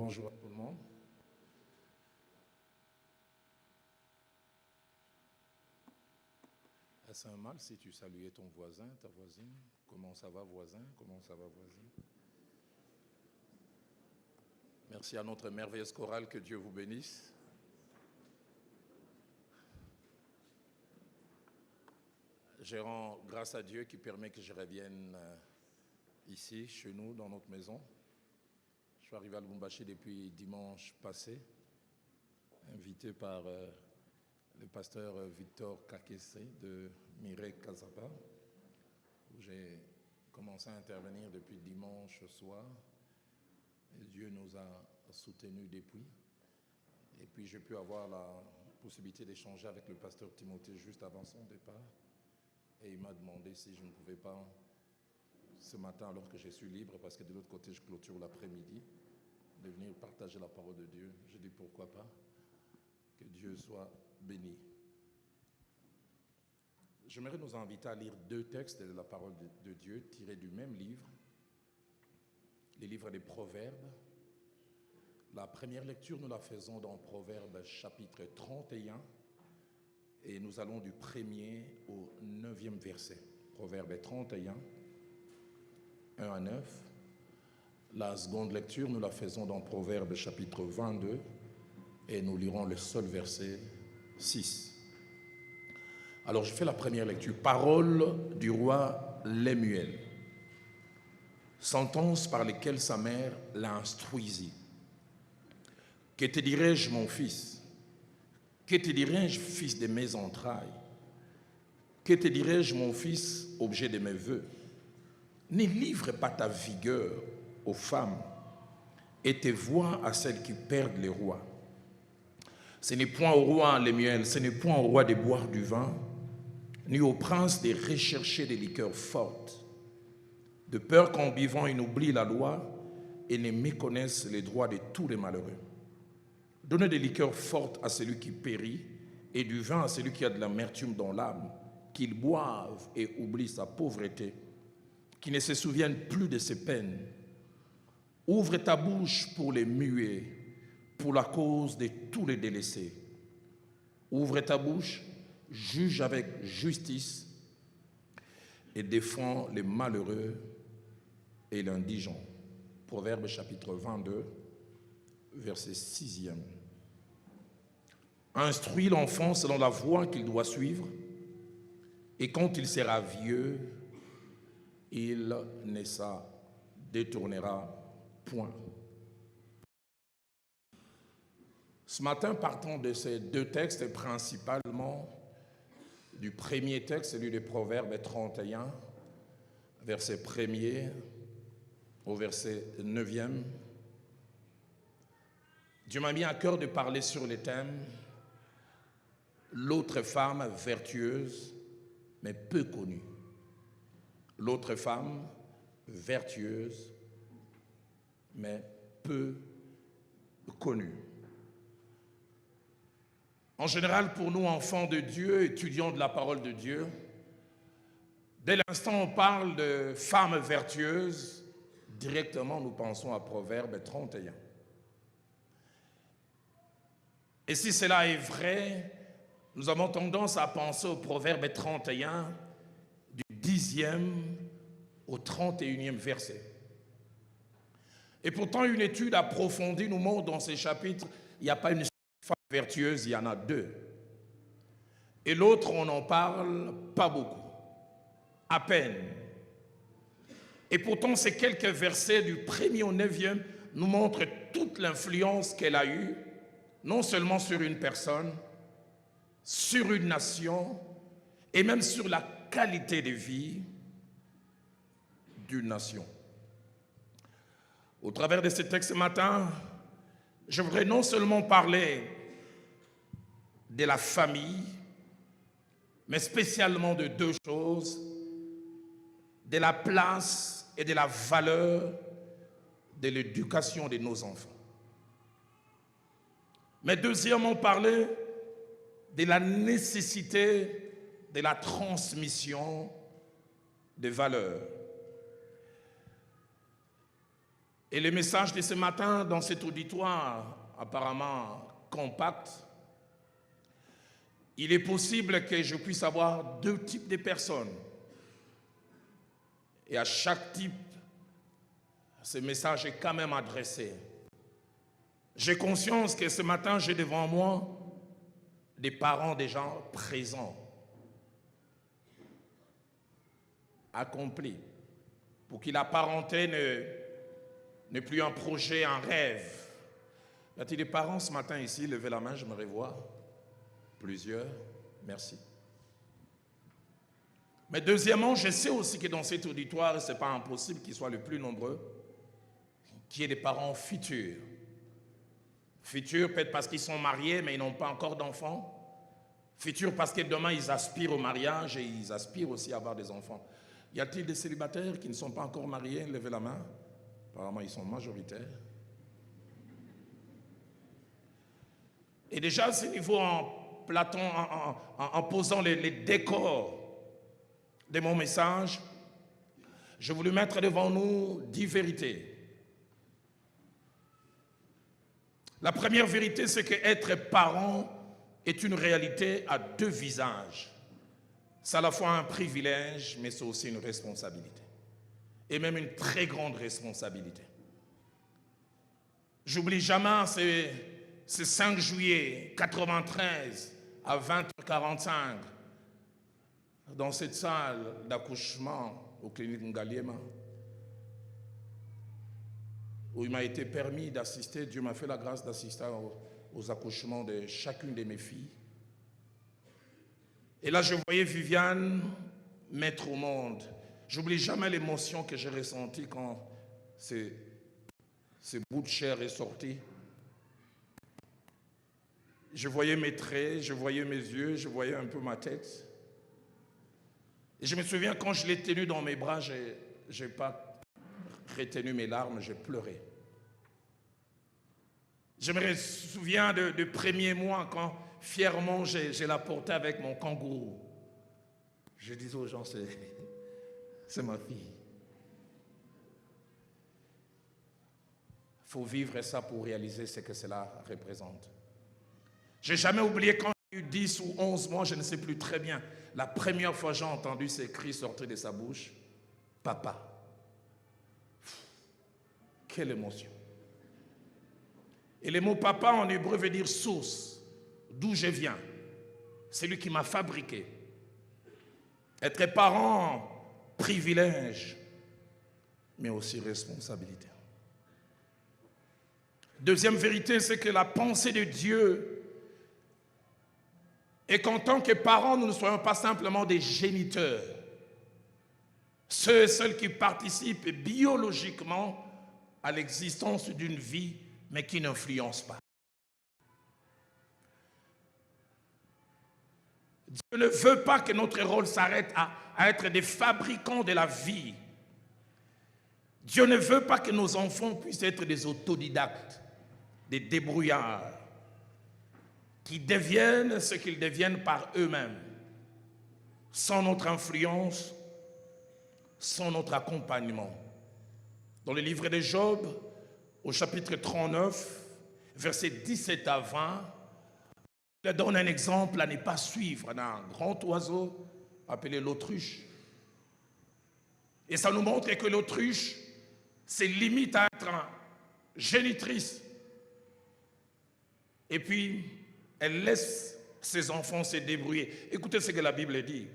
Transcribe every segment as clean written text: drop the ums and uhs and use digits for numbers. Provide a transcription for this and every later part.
Bonjour à tout le monde. Est-ce un mal si tu saluais ton voisin, ta voisine? Comment ça va, voisin? Comment ça va, voisine? Merci à notre merveilleuse chorale, que Dieu vous bénisse. Je rends grâce à Dieu qui permet que je revienne ici, chez nous, dans notre maison. Je suis arrivé à Lubumbashi depuis dimanche passé, invité par le pasteur Victor Kakese de Mireille Kazapa, où j'ai commencé à intervenir depuis dimanche soir. Et Dieu nous a soutenus depuis. Et puis j'ai pu avoir la possibilité d'échanger avec le pasteur Timothée juste avant son départ. Et il m'a demandé si je ne pouvais pas, ce matin alors que je suis libre, parce que de l'autre côté je clôture l'après-midi, de venir partager la parole de Dieu. J'ai dit pourquoi pas. Que Dieu soit béni. J'aimerais nous inviter à lire deux textes de la parole de Dieu tirés du même livre, les livres des Proverbes. La première lecture, nous la faisons dans Proverbes chapitre 31 et nous allons du 1er au 9e verset. Proverbes 31, 1 à 9. La seconde lecture, nous la faisons dans Proverbes chapitre 22 et nous lirons le seul verset 6. Alors je fais la première lecture. Parole du roi Lemuel. Sentence par lesquelles sa mère l'a instruisit. Que te dirai-je, mon fils? Que te dirai-je, fils de mes entrailles? Que te dirai-je, mon fils, objet de mes vœux? Ne livre pas ta vigueur aux femmes et tes voix à celles qui perdent les rois. Ce n'est point au roi Lemuel, ce n'est point au roi de boire du vin, ni au prince de rechercher des liqueurs fortes, de peur qu'en buvant ils n'oublient la loi et ne méconnaissent les droits de tous les malheureux. Donnez des liqueurs fortes à celui qui périt et du vin à celui qui a de l'amertume dans l'âme, qu'il boive et oublie sa pauvreté, qu'il ne se souvienne plus de ses peines. Ouvre ta bouche pour les muets, pour la cause de tous les délaissés. Ouvre ta bouche, juge avec justice et défends les malheureux et l'indigent. Proverbe chapitre 22, verset 6e. Instruis l'enfant selon la voie qu'il doit suivre, et quand il sera vieux, il ne s'en détournera point. Ce matin, partons de ces deux textes, et principalement du premier texte, celui de Proverbes 31, verset 1er au verset 9e. Dieu m'a mis à cœur de parler sur le thème « L'autre femme vertueuse, mais peu connue ». L'autre femme vertueuse, mais peu connue. En général, pour nous, enfants de Dieu, étudiants de la parole de Dieu, dès l'instant où on parle de femmes vertueuses, directement nous pensons à Proverbe 31. Et si cela est vrai, nous avons tendance à penser au Proverbe 31 du 10e au 31e verset. Et pourtant, une étude approfondie nous montre dans ces chapitres, il n'y a pas une femme vertueuse, il y en a deux. Et l'autre, on n'en parle pas beaucoup, à peine. Et pourtant, ces quelques versets du 1er au 9e nous montrent toute l'influence qu'elle a eue, non seulement sur une personne, sur une nation, et même sur la qualité de vie d'une nation. Au travers de ce texte ce matin, je voudrais non seulement parler de la famille, mais spécialement de deux choses, de la place et de la valeur de l'éducation de nos enfants. Mais deuxièmement, parler de la nécessité de la transmission des valeurs. Et le message de ce matin dans cet auditoire apparemment compact, il est possible que je puisse avoir deux types de personnes. Et à chaque type, ce message est quand même adressé. J'ai conscience que ce matin, j'ai devant moi des parents des gens présents, accomplis, pour qui la parenté n'est plus un projet, un rêve. Y a-t-il des parents ce matin ici? Levez la main, je me revois. Plusieurs, merci. Mais deuxièmement, je sais aussi que dans cet auditoire, ce n'est pas impossible qu'ils soient le plus nombreux, qu'il y ait des parents futurs. Futurs peut-être parce qu'ils sont mariés, mais ils n'ont pas encore d'enfants. Futurs parce que demain, ils aspirent au mariage et ils aspirent aussi à avoir des enfants. Y a-t-il des célibataires qui ne sont pas encore mariés? Levez la main. Apparemment, ils sont majoritaires. Et déjà, à ce niveau, en posant les décors de mon message, je voulais mettre devant nous 10 vérités. La première vérité, c'est qu'être parent est une réalité à deux visages. C'est à la fois un privilège, mais c'est aussi une responsabilité. Et même une très grande responsabilité. J'oublie jamais ce 5 juillet 93 à 20h45 dans cette salle d'accouchement au clinique Ngaliema, où il m'a été permis d'assister, Dieu m'a fait la grâce d'assister aux accouchements de chacune de mes filles. Et là, je voyais Viviane mettre au monde. J'oublie jamais l'émotion que j'ai ressentie quand ce bout de chair est sorti. Je voyais mes traits, je voyais mes yeux, je voyais un peu ma tête. Et je me souviens quand je l'ai tenue dans mes bras, je n'ai pas retenu mes larmes, j'ai pleuré. Je me souviens de premiers mois quand fièrement je la portais avec mon kangourou. Je disais aux gens, c'est ma fille. Il faut vivre ça pour réaliser ce que cela représente. Je n'ai jamais oublié quand j'ai eu 10 ou 11 mois, je ne sais plus très bien, la première fois j'ai entendu ces cris sortir de sa bouche, « Papa ». Quelle émotion. Et le mot « papa » en hébreu veut dire « source », d'où je viens. C'est lui qui m'a fabriqué. Être parent, privilège, mais aussi responsabilité. Deuxième vérité, c'est que la pensée de Dieu est qu'en tant que parents, nous ne soyons pas simplement des géniteurs. Ceux et celles qui participent biologiquement à l'existence d'une vie, mais qui n'influencent pas. Dieu ne veut pas que notre rôle s'arrête à être des fabricants de la vie. Dieu ne veut pas que nos enfants puissent être des autodidactes, des débrouillards, qui deviennent ce qu'ils deviennent par eux-mêmes, sans notre influence, sans notre accompagnement. Dans le livre de Job, au chapitre 39, versets 17 à 20, il donne un exemple à ne pas suivre d'un grand oiseau appelé l'autruche. Et ça nous montre que l'autruche, c'est limite à être génitrice. Et puis, elle laisse ses enfants se débrouiller. Écoutez ce que la Bible dit.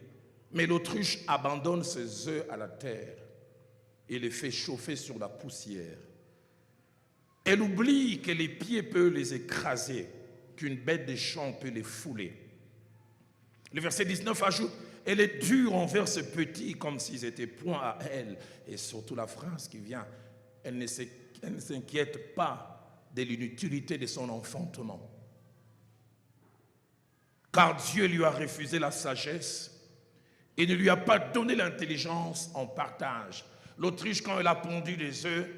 Mais l'autruche abandonne ses œufs à la terre et les fait chauffer sur la poussière. Elle oublie que les pieds peuvent les écraser, qu'une bête des champs peut les fouler. Le verset 19 ajoute, elle est dure envers ce petit comme s'ils étaient point à elle. Et surtout la phrase qui vient, elle ne s'inquiète pas de l'inutilité de son enfantement. Car Dieu lui a refusé la sagesse et ne lui a pas donné l'intelligence en partage. L'autruche, quand elle a pondu des œufs,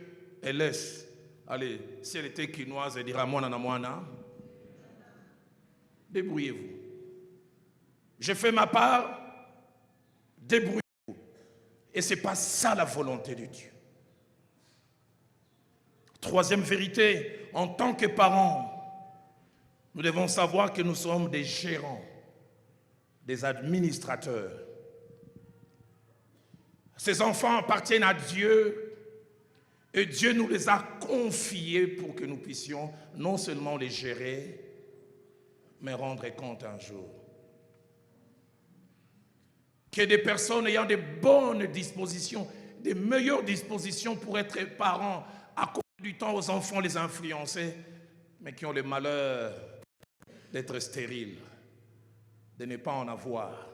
elle laisse. Allez, si elle était quinoise, elle dira moana na moana. Débrouillez-vous. J'ai fait ma part, débrouillez-vous. Et ce n'est pas ça la volonté de Dieu. Troisième vérité, en tant que parents, nous devons savoir que nous sommes des gérants, des administrateurs. Ces enfants appartiennent à Dieu et Dieu nous les a confiés pour que nous puissions non seulement les gérer, mais rendre compte un jour. Que des personnes ayant de bonnes dispositions, des meilleures dispositions pour être parents, accorder du temps aux enfants, les influencer, mais qui ont le malheur d'être stériles, de ne pas en avoir.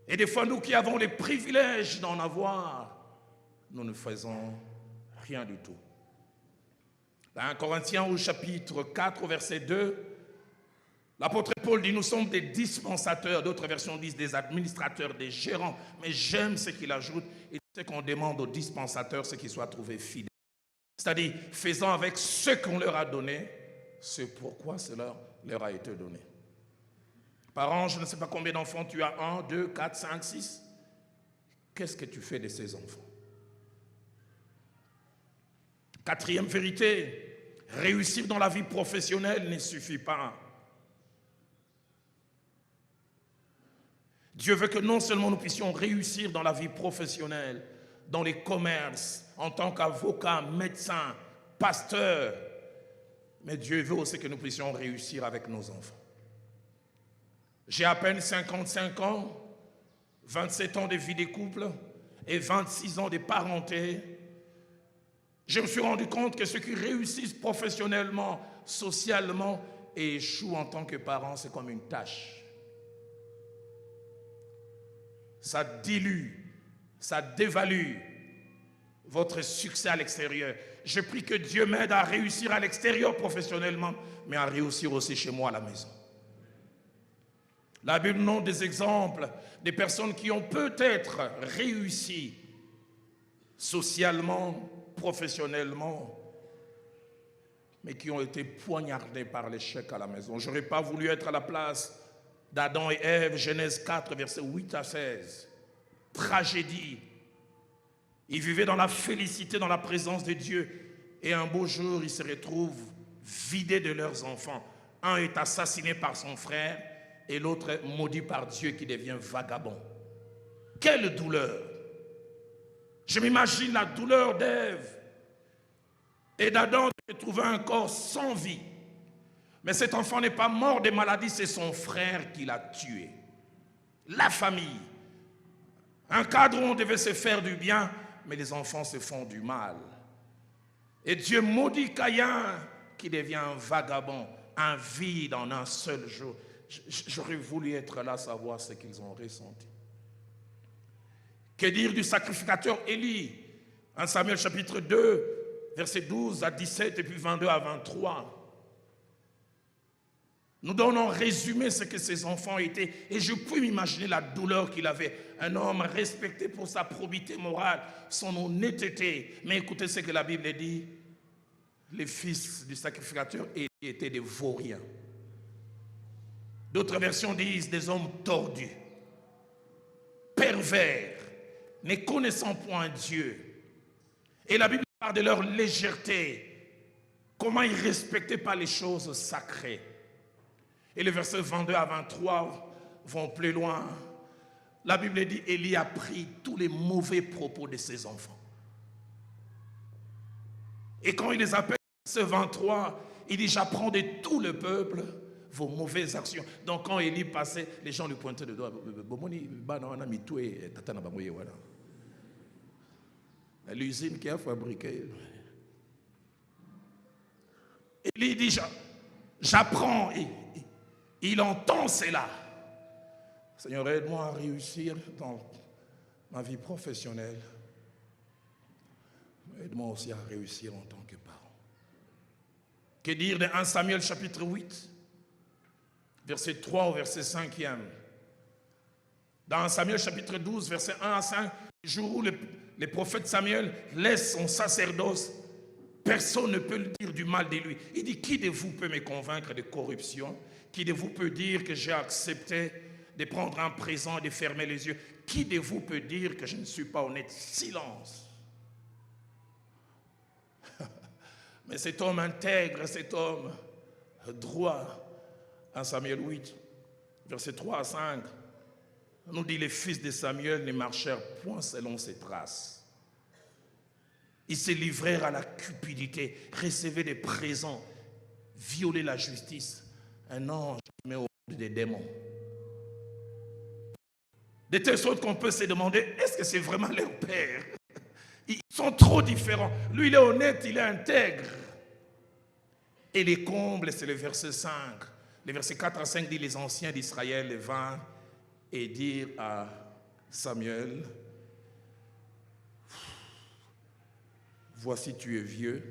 Et des fois, nous qui avons les privilèges d'en avoir, nous ne faisons rien du tout. Dans 1 Corinthiens au chapitre 4, verset 2, l'apôtre Paul dit, nous sommes des dispensateurs, d'autres versions disent des administrateurs, des gérants, mais j'aime ce qu'il ajoute, et ce qu'on demande aux dispensateurs, c'est qu'ils soient trouvés fidèles. C'est-à-dire, faisant avec ce qu'on leur a donné, ce pourquoi cela leur a été donné. Par an, je ne sais pas combien d'enfants tu as, 1, 2, 4, 5, 6. Qu'est-ce que tu fais de ces enfants? Quatrième vérité, réussir dans la vie professionnelle ne suffit pas. Dieu veut que non seulement nous puissions réussir dans la vie professionnelle, dans les commerces, en tant qu'avocat, médecin, pasteur, mais Dieu veut aussi que nous puissions réussir avec nos enfants. J'ai à peine 55 ans, 27 ans de vie de couple et 26 ans de parenté. Je me suis rendu compte que ceux qui réussissent professionnellement, socialement et échouent en tant que parents, c'est comme une tâche. Ça dilue, ça dévalue votre succès à l'extérieur. Je prie que Dieu m'aide à réussir à l'extérieur professionnellement, mais à réussir aussi chez moi à la maison. La Bible nous donne des exemples des personnes qui ont peut-être réussi socialement, professionnellement, mais qui ont été poignardés par l'échec à la maison. Je n'aurais pas voulu être à la place d'Adam et Ève, Genèse 4, versets 8 à 16. Tragédie. Ils vivaient dans la félicité, dans la présence de Dieu. Et un beau jour, ils se retrouvent vidés de leurs enfants. Un est assassiné par son frère et l'autre est maudit par Dieu qui devient vagabond. Quelle douleur! Je m'imagine la douleur d'Ève et d'Adam de trouver un corps sans vie. Mais cet enfant n'est pas mort de maladie, c'est son frère qui l'a tué. La famille. Un cadre où on devait se faire du bien, mais les enfants se font du mal. Et Dieu maudit Caïn qui devient un vagabond, un vide en un seul jour. J'aurais voulu être là, savoir ce qu'ils ont ressenti. Que dire du sacrificateur Élie? 1 Samuel chapitre 2, versets 12 à 17 et puis 22 à 23. Nous donnons en résumé ce que ces enfants étaient. Et je peux m'imaginer la douleur qu'il avait. Un homme respecté pour sa probité morale, son honnêteté. Mais écoutez ce que la Bible dit. Les fils du sacrificateur étaient des vauriens. D'autres versions disent des hommes tordus, pervers, ne connaissant point Dieu. Et la Bible parle de leur légèreté, comment ils ne respectaient pas les choses sacrées. Et les versets 22 à 23 vont plus loin. La Bible dit, Élie a pris tous les mauvais propos de ses enfants. Et quand il les appelle, verset 23, il dit, j'apprends de tout le peuple vos mauvaises actions. Donc quand Élie passait, les gens lui pointaient le doigt. L'usine qui a fabriqué. Élie dit, j'apprends. Il entend cela. Seigneur, aide-moi à réussir dans ma vie professionnelle. Aide-moi aussi à réussir en tant que parent. Que dire de 1 Samuel chapitre 8, verset 3 au verset 5e. Dans 1 Samuel chapitre 12, verset 1 à 5, le jour où le prophète Samuel laisse son sacerdoce, personne ne peut le dire du mal de lui. Il dit, qui de vous peut me convaincre de corruption? Qui de vous peut dire que j'ai accepté de prendre un présent et de fermer les yeux? Qui de vous peut dire que je ne suis pas honnête? Silence. Mais cet homme intègre, cet homme droit, en Samuel 8, versets 3 à 5, nous dit les fils de Samuel ne marchèrent point selon ses traces. Ils se livrèrent à la cupidité, recevaient des présents, violaient la justice. Un ange met au monde des démons. De telle sorte qu'on peut se demander, est-ce que c'est vraiment leur père? Ils sont trop différents. Lui, il est honnête, il est intègre. Et les combles, c'est le verset 5. Le verset 4 à 5 dit, les anciens d'Israël vinrent et dirent à Samuel, voici tu es vieux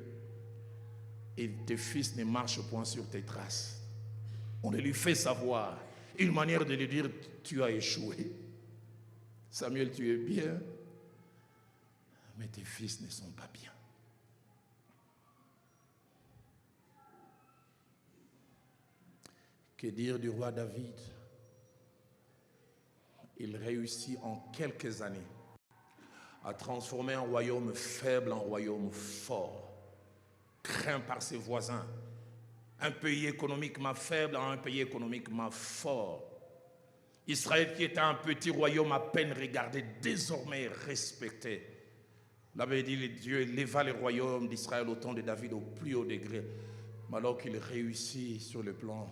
et tes fils ne marchent point sur tes traces. On lui fait savoir une manière de lui dire, tu as échoué. Samuel, tu es bien, mais tes fils ne sont pas bien. Que dire du roi David? Il réussit en quelques années à transformer un royaume faible en royaume fort, craint par ses voisins, un pays économiquement faible en un pays économiquement fort. Israël, qui était un petit royaume à peine regardé, désormais respecté. La Bible dit que Dieu éleva le royaume d'Israël au temps de David au plus haut degré. Mais alors qu'il réussit sur le plan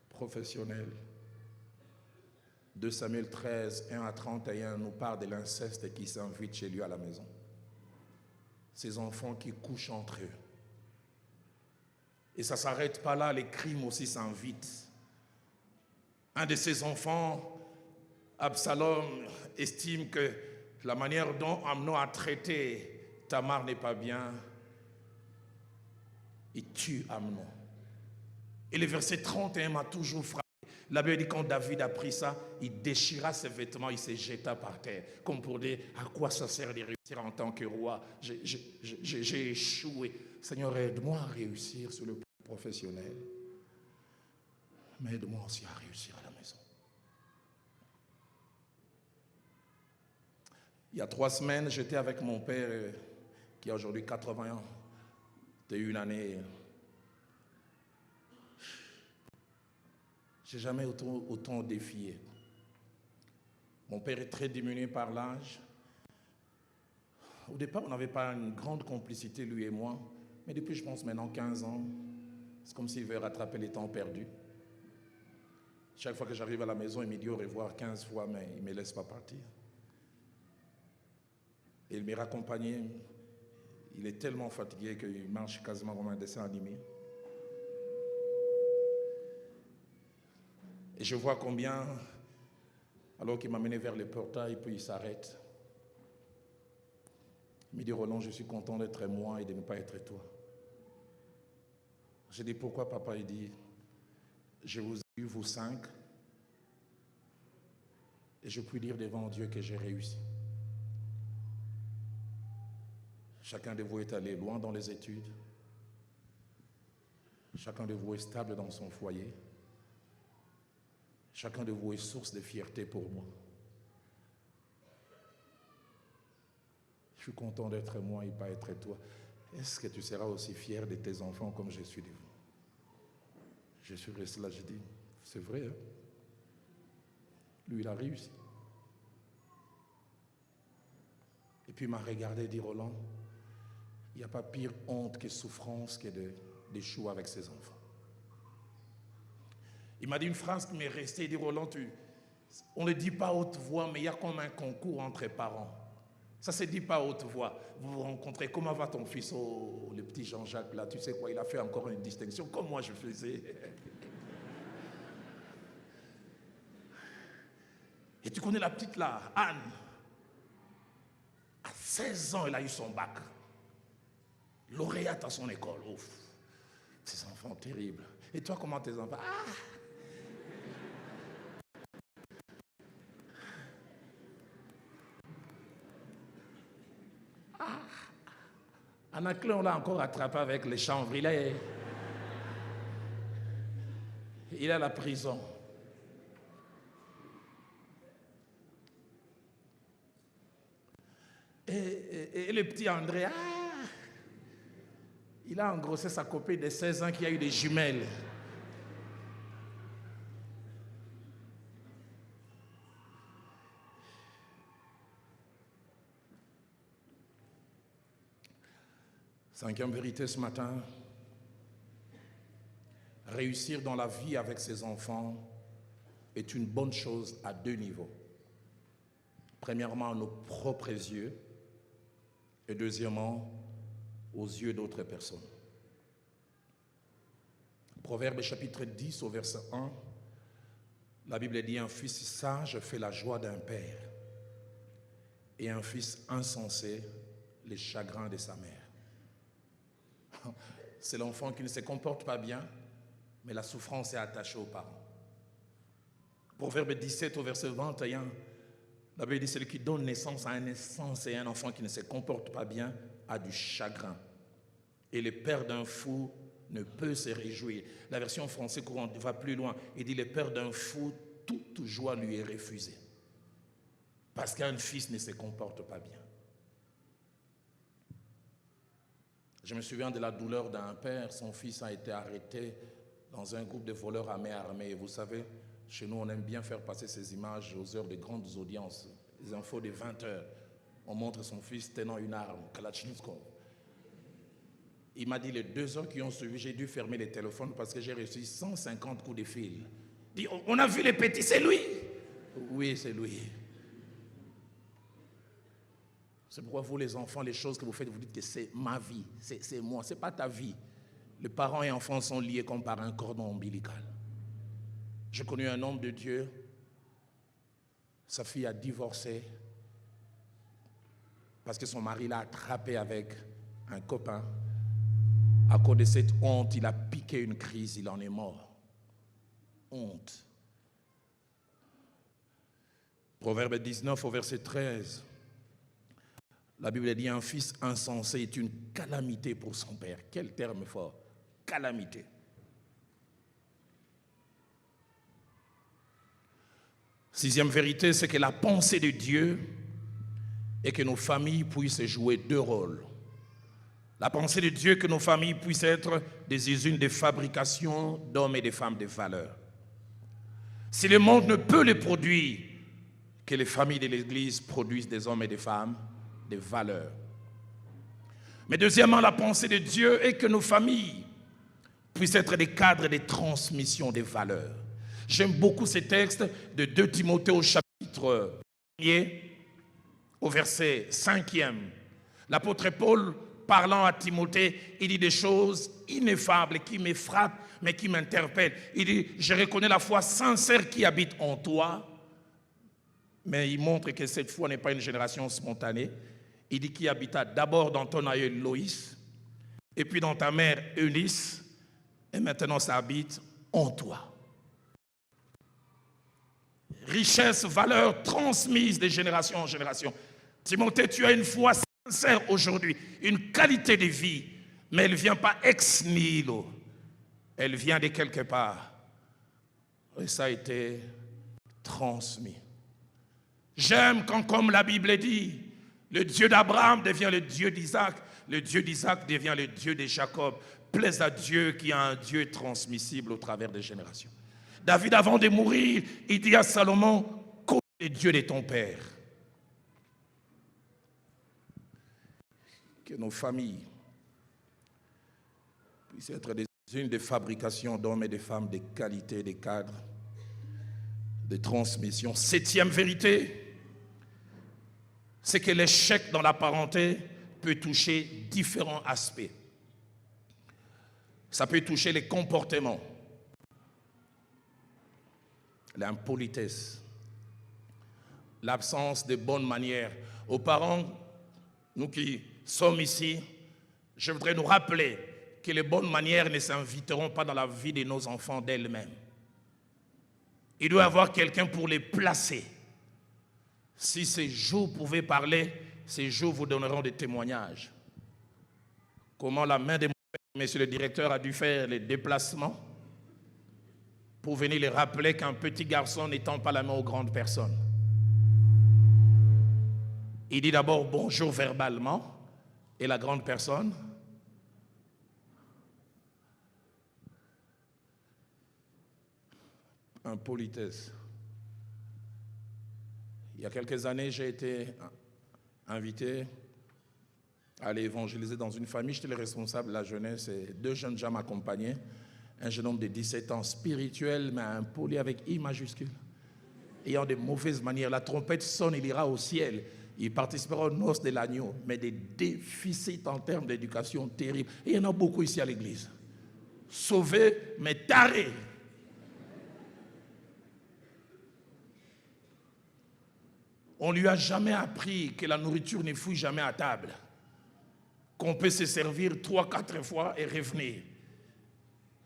professionnel, 2 Samuel 13, 1 à 31 nous parle de l'inceste qui s'invite chez lui à la maison. Ces enfants qui couchent entre eux. Et ça ne s'arrête pas là, les crimes aussi s'invitent. Un de ses enfants, Absalom, estime que la manière dont Amnon a traité Tamar n'est pas bien. Il tue Amnon. Et le verset 31 m'a toujours frappé. La Bible dit quand David a pris ça, il déchira ses vêtements, il se jeta par terre. Comme pour dire, à quoi ça sert de réussir en tant que roi? J'ai échoué. Seigneur, aide-moi à réussir sur le plan professionnel. Mais aide-moi aussi à réussir à la maison. Il y a 3 semaines, j'étais avec mon père, qui a aujourd'hui 80 ans. C'était une année. Je n'ai jamais autant défié. Mon père est très diminué par l'âge. Au départ, on n'avait pas une grande complicité, lui et moi. Mais depuis, je pense, maintenant 15 ans, c'est comme s'il veut rattraper les temps perdus. Chaque fois que j'arrive à la maison, il me dit au revoir 15 fois, mais il ne me laisse pas partir. Et il me raccompagnait. Il est tellement fatigué qu'il marche quasiment comme un dessin animé. Et je vois combien, alors qu'il m'a mené vers le portail, puis il s'arrête. Il me dit, Roland, je suis content d'être moi et de ne pas être toi. Je dis, pourquoi papa? Il dit, je vous ai eu, vous 5, et je puis dire devant Dieu que j'ai réussi. Chacun de vous est allé loin dans les études. Chacun de vous est stable dans son foyer. Chacun de vous est source de fierté pour moi. Je suis content d'être moi et pas être toi. Est-ce que tu seras aussi fier de tes enfants comme je suis de vous? Je suis resté là, je dis, c'est vrai, hein? Lui, il a réussi. Et puis il m'a regardé et dit, Roland, il n'y a pas pire honte que souffrance que d'échouer avec ses enfants. Il m'a dit une phrase qui m'est restée, il dit, Roland, on ne dit pas à haute voix, mais il y a comme un concours entre parents. Ça ne se dit pas à haute voix. Vous vous rencontrez, comment va ton fils? Oh, le petit Jean-Jacques, là, tu sais quoi, il a fait encore une distinction, comme moi je faisais. Et tu connais la petite là, Anne. À 16 ans, elle a eu son bac. Lauréate à son école. Ouf. Ces enfants terribles. Et toi, comment tes enfants? Anaclé, on l'a encore attrapé avec les chanvres. Il est à la prison. Et le petit André, il a engrossé sa copine de 16 ans qui a eu des jumelles. Cinquième vérité ce matin, réussir dans la vie avec ses enfants est une bonne chose à deux niveaux. Premièrement, à nos propres yeux et deuxièmement, aux yeux d'autres personnes. Proverbe chapitre 10 au verset 1, la Bible dit: un fils sage fait la joie d'un père et un fils insensé les chagrins de sa mère. C'est l'enfant qui ne se comporte pas bien, mais la souffrance est attachée aux parents. Proverbe 17 au verset 21, la Bible dit: celui qui donne naissance à un insensé et un enfant qui ne se comporte pas bien a du chagrin. Et le père d'un fou ne peut se réjouir. La version française courante va plus loin. Il dit: le père d'un fou, toute joie lui est refusée. Parce qu'un fils ne se comporte pas bien. Je me souviens de la douleur d'un père. Son fils a été arrêté dans un groupe de voleurs à main armée. Et vous savez, chez nous, on aime bien faire passer ces images aux heures de grandes audiences. Les infos de 20 heures. On montre son fils tenant une arme, Kalachnikov. Il m'a dit: les 2 heures qui ont suivi, j'ai dû fermer les téléphones parce que j'ai reçu 150 coups de fil. Il dit: on a vu les petits, c'est lui. Oui, c'est lui. C'est pourquoi vous, les enfants, les choses que vous faites, vous dites que c'est ma vie, c'est moi, c'est pas ta vie. Les parents et enfants sont liés comme par un cordon ombilical. J'ai connu un homme de Dieu, sa fille a divorcé parce que son mari l'a attrapé avec un copain. À cause de cette honte, il a piqué une crise, il en est mort. Honte. Proverbe 19 au verset 13. La Bible dit: un fils insensé est une calamité pour son père. Quel terme fort, calamité. Sixième vérité, c'est que la pensée de Dieu est que nos familles puissent jouer 2 rôles. La pensée de Dieu est que nos familles puissent être des usines de fabrication d'hommes et de femmes de valeur. Si le monde ne peut les produire, que les familles de l'Église produisent des hommes et des femmes de valeur. Mais deuxièmement, la pensée de Dieu est que nos familles puissent être des cadres de transmission des valeurs. J'aime beaucoup ces textes de 2 Timothée au chapitre 1er, au verset 5e. L'apôtre Paul, parlant à Timothée, il dit des choses ineffables qui me frappent, mais qui m'interpellent. Il dit: je reconnais la foi sincère qui habite en toi. Mais il montre que cette foi n'est pas une génération spontanée. Il dit: qui habita d'abord dans ton aïeul Loïs, et puis dans ta mère Eunice, et maintenant ça habite en toi. Richesse, valeur transmise de génération en génération. Timothée, tu as une foi sincère aujourd'hui, une qualité de vie, mais elle ne vient pas ex nihilo. Elle vient de quelque part. Et ça a été transmis. J'aime quand, comme la Bible dit, le Dieu d'Abraham devient le Dieu d'Isaac, le Dieu d'Isaac devient le Dieu de Jacob. Plaise à Dieu qui a un Dieu transmissible au travers des générations. David, avant de mourir, il dit à Salomon: connais le Dieu de ton père. Que nos familles puissent être des usines de fabrication d'hommes et de femmes de qualité, de cadres, de transmission. 7e vérité, c'est que l'échec dans la parenté peut toucher différents aspects. Ça peut toucher les comportements, l'impolitesse, l'absence de bonnes manières. Aux parents, nous qui sommes ici, je voudrais nous rappeler que les bonnes manières ne s'inviteront pas dans la vie de nos enfants d'elles-mêmes. Il doit y avoir quelqu'un pour les placer. Si ces jours pouvaient parler, ces jours vous donneront des témoignages. Comment la main de monsieur le directeur a dû faire les déplacements pour venir les rappeler qu'un petit garçon n'étend pas la main aux grandes personnes. Il dit d'abord bonjour verbalement, et la grande personne, impolitesse. Il y a quelques années, j'ai été invité à aller évangéliser dans une famille. J'étais le responsable de la jeunesse et 2 jeunes gens m'accompagnaient. Un jeune homme de 17 ans, spirituel, mais impoli avec I majuscule. Ayant de mauvaises manières. La trompette sonne, il ira au ciel. Il participera aux noces de l'agneau, mais des déficits en termes d'éducation terribles. Et il y en a beaucoup ici à l'église. Sauvés, mais tarés. On ne lui a jamais appris que la nourriture ne fouille jamais à table. Qu'on peut se servir 3-4 fois et revenir.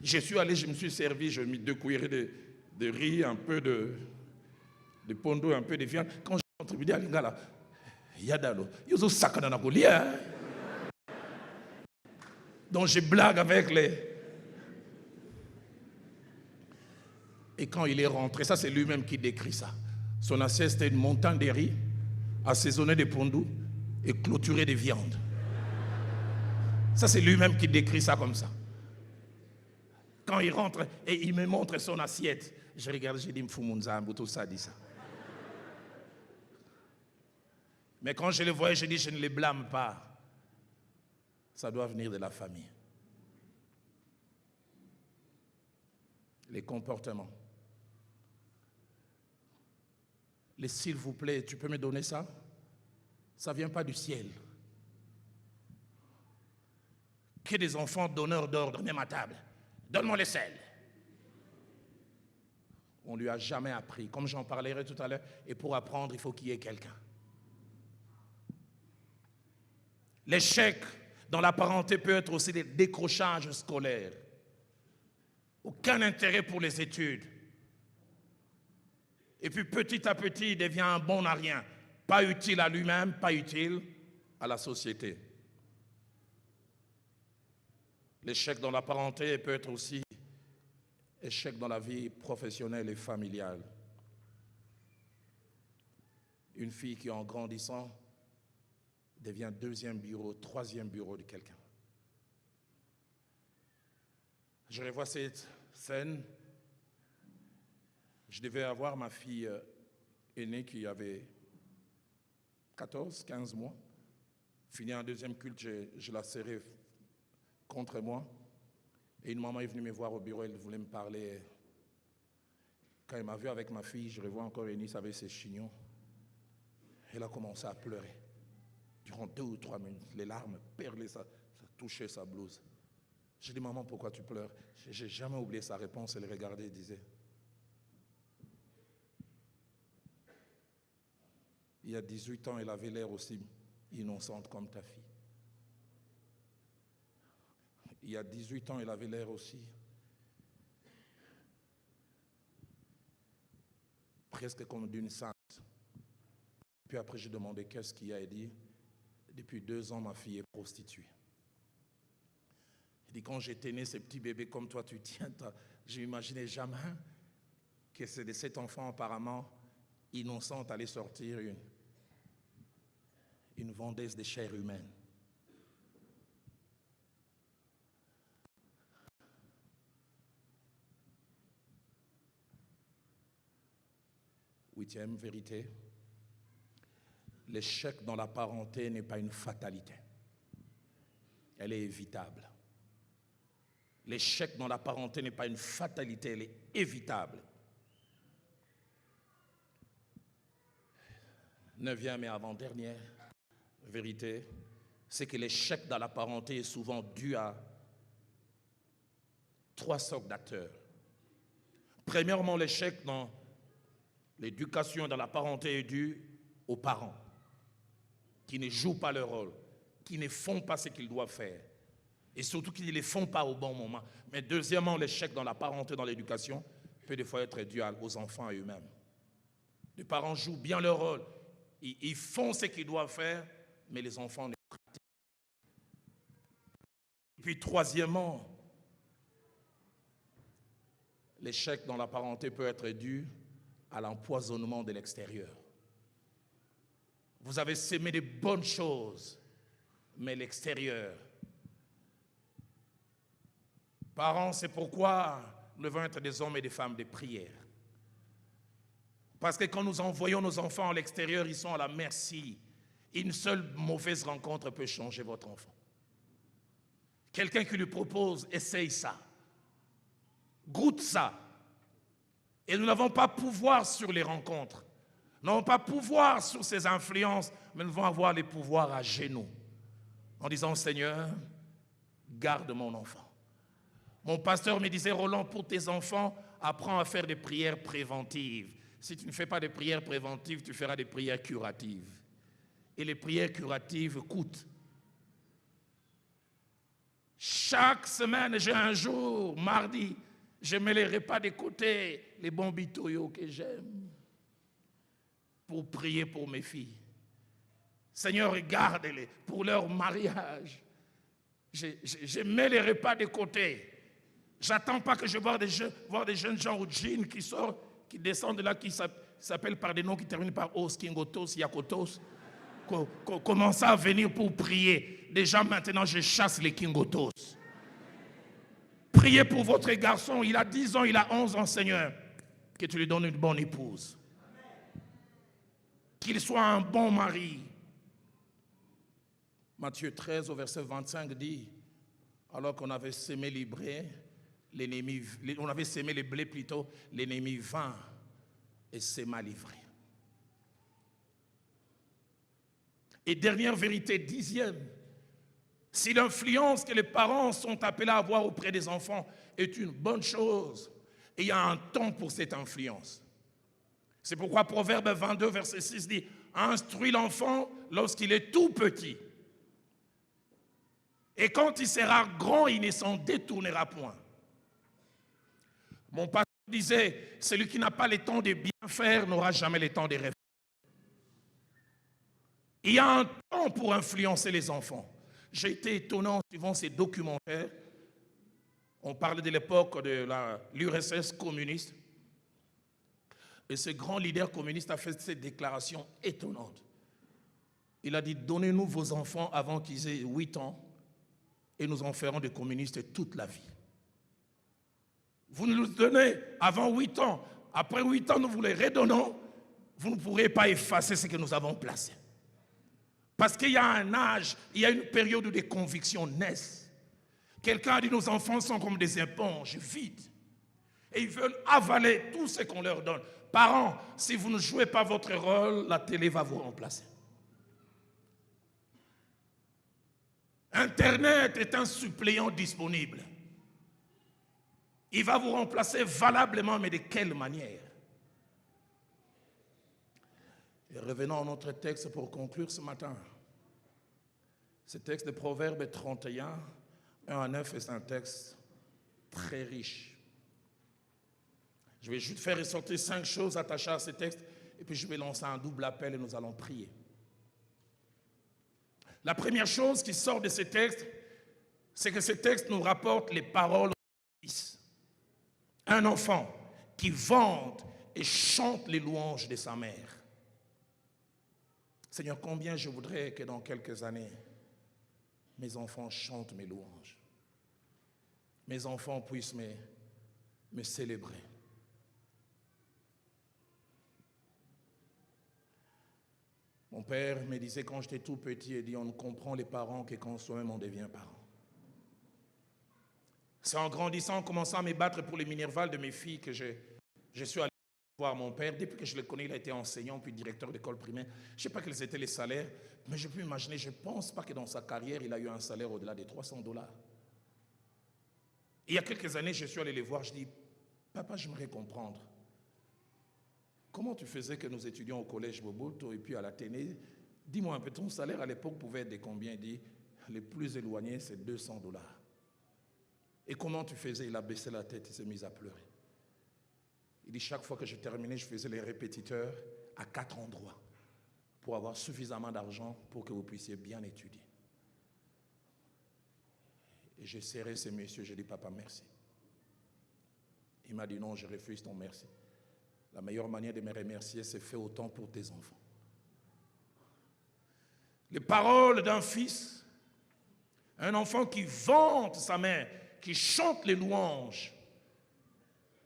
Je suis allé, je me suis servi, je mis 2 cuillerées de riz, un peu de pondo, un peu de viande. Quand j'ai contribué à l'ingala, il y a d'alo. Il y a sac dans la collière. Donc je blague avec les... Et quand il est rentré, ça c'est lui-même qui décrit ça. Son assiette, c'était une montagne de riz, assaisonnée de pondou et clôturée de viande. Ça, c'est lui-même qui décrit ça comme ça. Quand il rentre et il me montre son assiette, je regarde, j'ai dit, Mfoumounzambo, tout ça dit ça. Mais quand je le voyais, je dis, je ne les blâme pas. Ça doit venir de la famille. Les comportements. Les s'il vous plaît, tu peux me donner ça? Ça ne vient pas du ciel. Que des enfants donneurs d'ordre, même à table. Donne-moi le sel. On ne lui a jamais appris. Comme j'en parlerai tout à l'heure, et pour apprendre, il faut qu'il y ait quelqu'un. L'échec dans la parenté peut être aussi des décrochages scolaires. Aucun intérêt pour les études. Et puis petit à petit, il devient un bon à rien. Pas utile à lui-même, pas utile à la société. L'échec dans la parenté peut être aussi échec dans la vie professionnelle et familiale. Une fille qui, en grandissant, devient 2e bureau, 3e bureau de quelqu'un. Je revois cette scène. Je devais avoir ma fille aînée qui avait 14, 15 mois. Fini un 2e culte, je la serrais contre moi. Et une maman est venue me voir au bureau, elle voulait me parler. Quand elle m'a vu avec ma fille, je revois encore Eunice avec ses chignons. Elle a commencé à pleurer. Durant 2 ou 3 minutes, les larmes perlaient, ça touchait sa blouse. J'ai dit, maman, pourquoi tu pleures? Je n'ai jamais oublié sa réponse. Elle regardait et disait, il y a 18 ans, elle avait l'air aussi innocente comme ta fille. Il y a 18 ans, elle avait l'air aussi presque comme d'une sainte. Puis après, j'ai demandé qu'est-ce qu'il y a. Elle dit, depuis 2 ans, ma fille est prostituée. Elle dit, quand j'étais né, ces petits bébés comme toi, tu tiens, je n'imaginais jamais que c'est de cet enfant apparemment innocente allait sortir une vendeuse de chair humaine. Huitième vérité, l'échec dans la parenté n'est pas une fatalité. Elle est évitable. L'échec dans la parenté n'est pas une fatalité, elle est évitable. 9e et avant-dernière vérité, c'est que l'échec dans la parenté est souvent dû à 3 sortes d'acteurs. Premièrement, l'échec dans l'éducation dans la parenté est due aux parents qui ne jouent pas leur rôle, qui ne font pas ce qu'ils doivent faire. Et surtout qu'ils ne les font pas au bon moment. Mais deuxièmement, l'échec dans la parenté, dans l'éducation, peut des fois être dû aux enfants eux-mêmes. Les parents jouent bien leur rôle. Ils font ce qu'ils doivent faire, mais les enfants ne pratiquent. Et puis troisièmement, l'échec dans la parenté peut être dû à l'empoisonnement de l'extérieur. Vous avez sémé de bonnes choses, mais l'extérieur. Parents, c'est pourquoi nous devons être des hommes et des femmes de prière. Parce que quand nous envoyons nos enfants à l'extérieur, ils sont à la merci. Une seule mauvaise rencontre peut changer votre enfant. Quelqu'un qui lui propose, essaye ça. Goûte ça. Et nous n'avons pas pouvoir sur les rencontres. Nous n'avons pas pouvoir sur ces influences, mais nous devons avoir les pouvoirs à genoux. En disant, Seigneur, garde mon enfant. Mon pasteur me disait, Roland, pour tes enfants, apprends à faire des prières préventives. Si tu ne fais pas de prières préventives, tu feras des prières curatives. Et les prières curatives coûtent. Chaque semaine, j'ai un jour, mardi, je ne me les pas d'écouter les bons bitoyos que j'aime pour prier pour mes filles. Seigneur, regarde-les pour leur mariage. Je mets les repas de côté. J'attends pas que je vois des jeunes gens au jean qui sortent, qui descendent de là, qui s'appellent par des noms qui terminent par Os, Kingotos, Yakotos. Commencer à venir pour prier. Déjà maintenant, je chasse les Kingotos. Priez pour votre garçon, il a 10 ans, il a 11 ans, Seigneur. Que tu lui donnes une bonne épouse. Qu'il soit un bon mari. Matthieu 13 au verset 25 dit, alors qu'on avait sémé les blés, on avait sémé les blés plutôt, l'ennemi vint et s'est livré. Et dernière vérité, 10e, si l'influence que les parents sont appelés à avoir auprès des enfants est une bonne chose, il y a un temps pour cette influence. C'est pourquoi Proverbe 22, verset 6 dit, instruis l'enfant lorsqu'il est tout petit. Et quand il sera grand, il ne s'en détournera point. Mon pasteur disait, celui qui n'a pas le temps de bien faire n'aura jamais le temps de rêver. Il y a un temps pour influencer les enfants. J'ai été étonné en suivant ces documentaires. On parle de l'époque de l'URSS communiste. Et ce grand leader communiste a fait cette déclaration étonnante. Il a dit, donnez-nous vos enfants avant qu'ils aient 8 ans et nous en ferons des communistes toute la vie. Vous nous donnez avant 8 ans. Après 8 ans, nous vous les redonnons. Vous ne pourrez pas effacer ce que nous avons placé. Parce qu'il y a un âge, il y a une période où des convictions naissent. Quelqu'un a dit, nos enfants sont comme des éponges vides. Et ils veulent avaler tout ce qu'on leur donne. Parents, si vous ne jouez pas votre rôle, la télé va vous remplacer. Internet est un suppléant disponible. Il va vous remplacer valablement, mais de quelle manière? Et revenons à notre texte pour conclure ce matin. Ce texte de Proverbe 31, 1 à 9, est un texte très riche. Je vais juste faire ressortir 5 choses attachées à ce texte et puis je vais lancer un double appel et nous allons prier. La première chose qui sort de ce texte, c'est que ce texte nous rapporte les paroles du Fils. Un enfant qui vante et chante les louanges de sa mère. Seigneur, combien je voudrais que dans quelques années, mes enfants chantent mes louanges. Mes enfants puissent me célébrer. Mon père me disait quand j'étais tout petit, il dit, on ne comprend les parents que quand soi-même on devient parent. C'est en grandissant, en commençant à me battre pour les minervales de mes filles que je suis allé voir mon père. Depuis que je le connais, il a été enseignant puis directeur d'école primaire. Je ne sais pas quels étaient les salaires, mais je peux imaginer, je ne pense pas que dans sa carrière, il a eu un salaire au-delà des $300. Il y a quelques années, je suis allé les voir, je dis, papa, j'aimerais comprendre. Comment tu faisais que nous étudions au collège Boboto et puis à l'Athénée? Dis-moi un peu, ton salaire à l'époque pouvait être de combien? Il dit, les plus éloignés, c'est $200. Et comment tu faisais? Il a baissé la tête, il s'est mis à pleurer. Il dit, chaque fois que je terminais, je faisais les répétiteurs à 4 endroits pour avoir suffisamment d'argent pour que vous puissiez bien étudier. Et j'ai serré ces messieurs, j'ai dit, papa, merci. Il m'a dit, non, je refuse ton merci. La meilleure manière de me remercier, c'est faire autant pour tes enfants. les paroles d'un fils, un enfant qui vante sa mère, qui chante les louanges.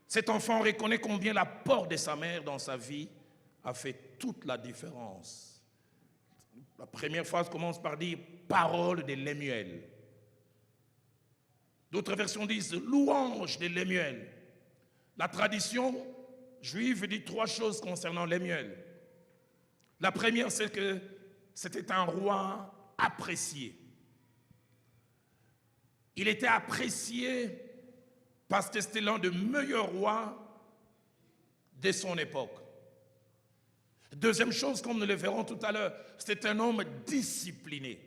Cet enfant reconnaît combien l'apport de sa mère dans sa vie a fait toute la différence. La première phrase commence par dire « parole de Lemuel ». D'autres versions disent « louange de Lemuel ». La tradition juive dit 3 choses concernant Lemuel. La première, c'est que c'était un roi apprécié. Il était apprécié parce que c'était l'un des meilleurs rois de son époque. Deuxième chose, comme nous le verrons tout à l'heure, c'était un homme discipliné.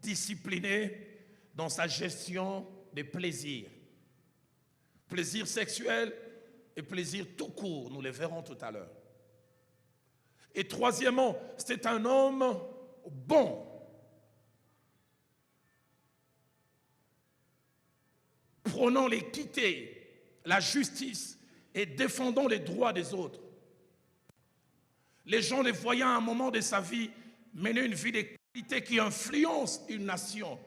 Discipliné dans sa gestion des plaisirs. Plaisir sexuel et plaisir tout court, nous le verrons tout à l'heure. Et troisièmement, c'était un homme bon. Prônant l'équité, la justice et défendant les droits des autres. Les gens les voyaient à un moment de sa vie mener une vie de qualité qui influence une nation.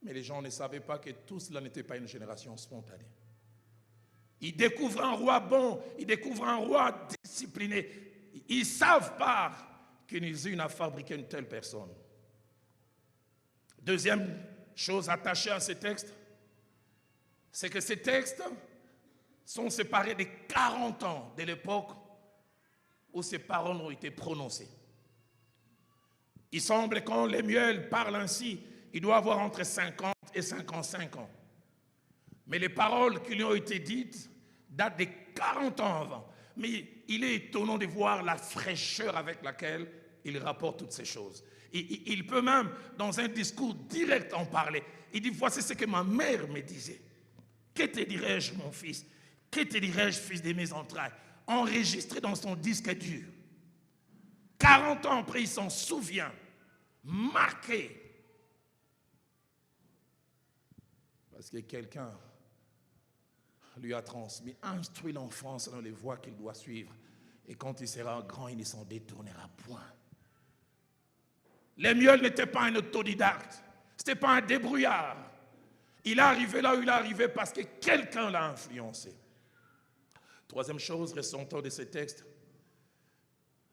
Mais les gens ne savaient pas que tout cela n'était pas une génération spontanée. Ils découvrent un roi bon, ils découvrent un roi discipliné. Ils ne savent pas qu'ils ont à fabriquer une telle personne. Deuxième chose attachée à ces textes, c'est que ces textes sont séparés de 40 ans de l'époque où ces paroles ont été prononcées. Il semble que quand Lemuel parle ainsi, il doit avoir entre 50 et 55 ans. Mais les paroles qui lui ont été dites datent de 40 ans avant. Mais il est étonnant de voir la fraîcheur avec laquelle il rapporte toutes ces choses. Il peut même, dans un discours direct, en parler. Il dit, voici ce que ma mère me disait. Que te dirais-je, mon fils? Que te dirais-je, fils de mes entrailles? Enregistré dans son disque dur. 40 ans après, il s'en souvient. Marqué. Parce que quelqu'un lui a transmis, instruit l'enfant dans les voies qu'il doit suivre. Et quand il sera grand, il ne s'en détournera point. Lemuel n'était pas un autodidacte. Ce n'était pas un débrouillard. Il est arrivé là où il est arrivé parce que quelqu'un l'a influencé. Troisième chose ressentant de ces textes,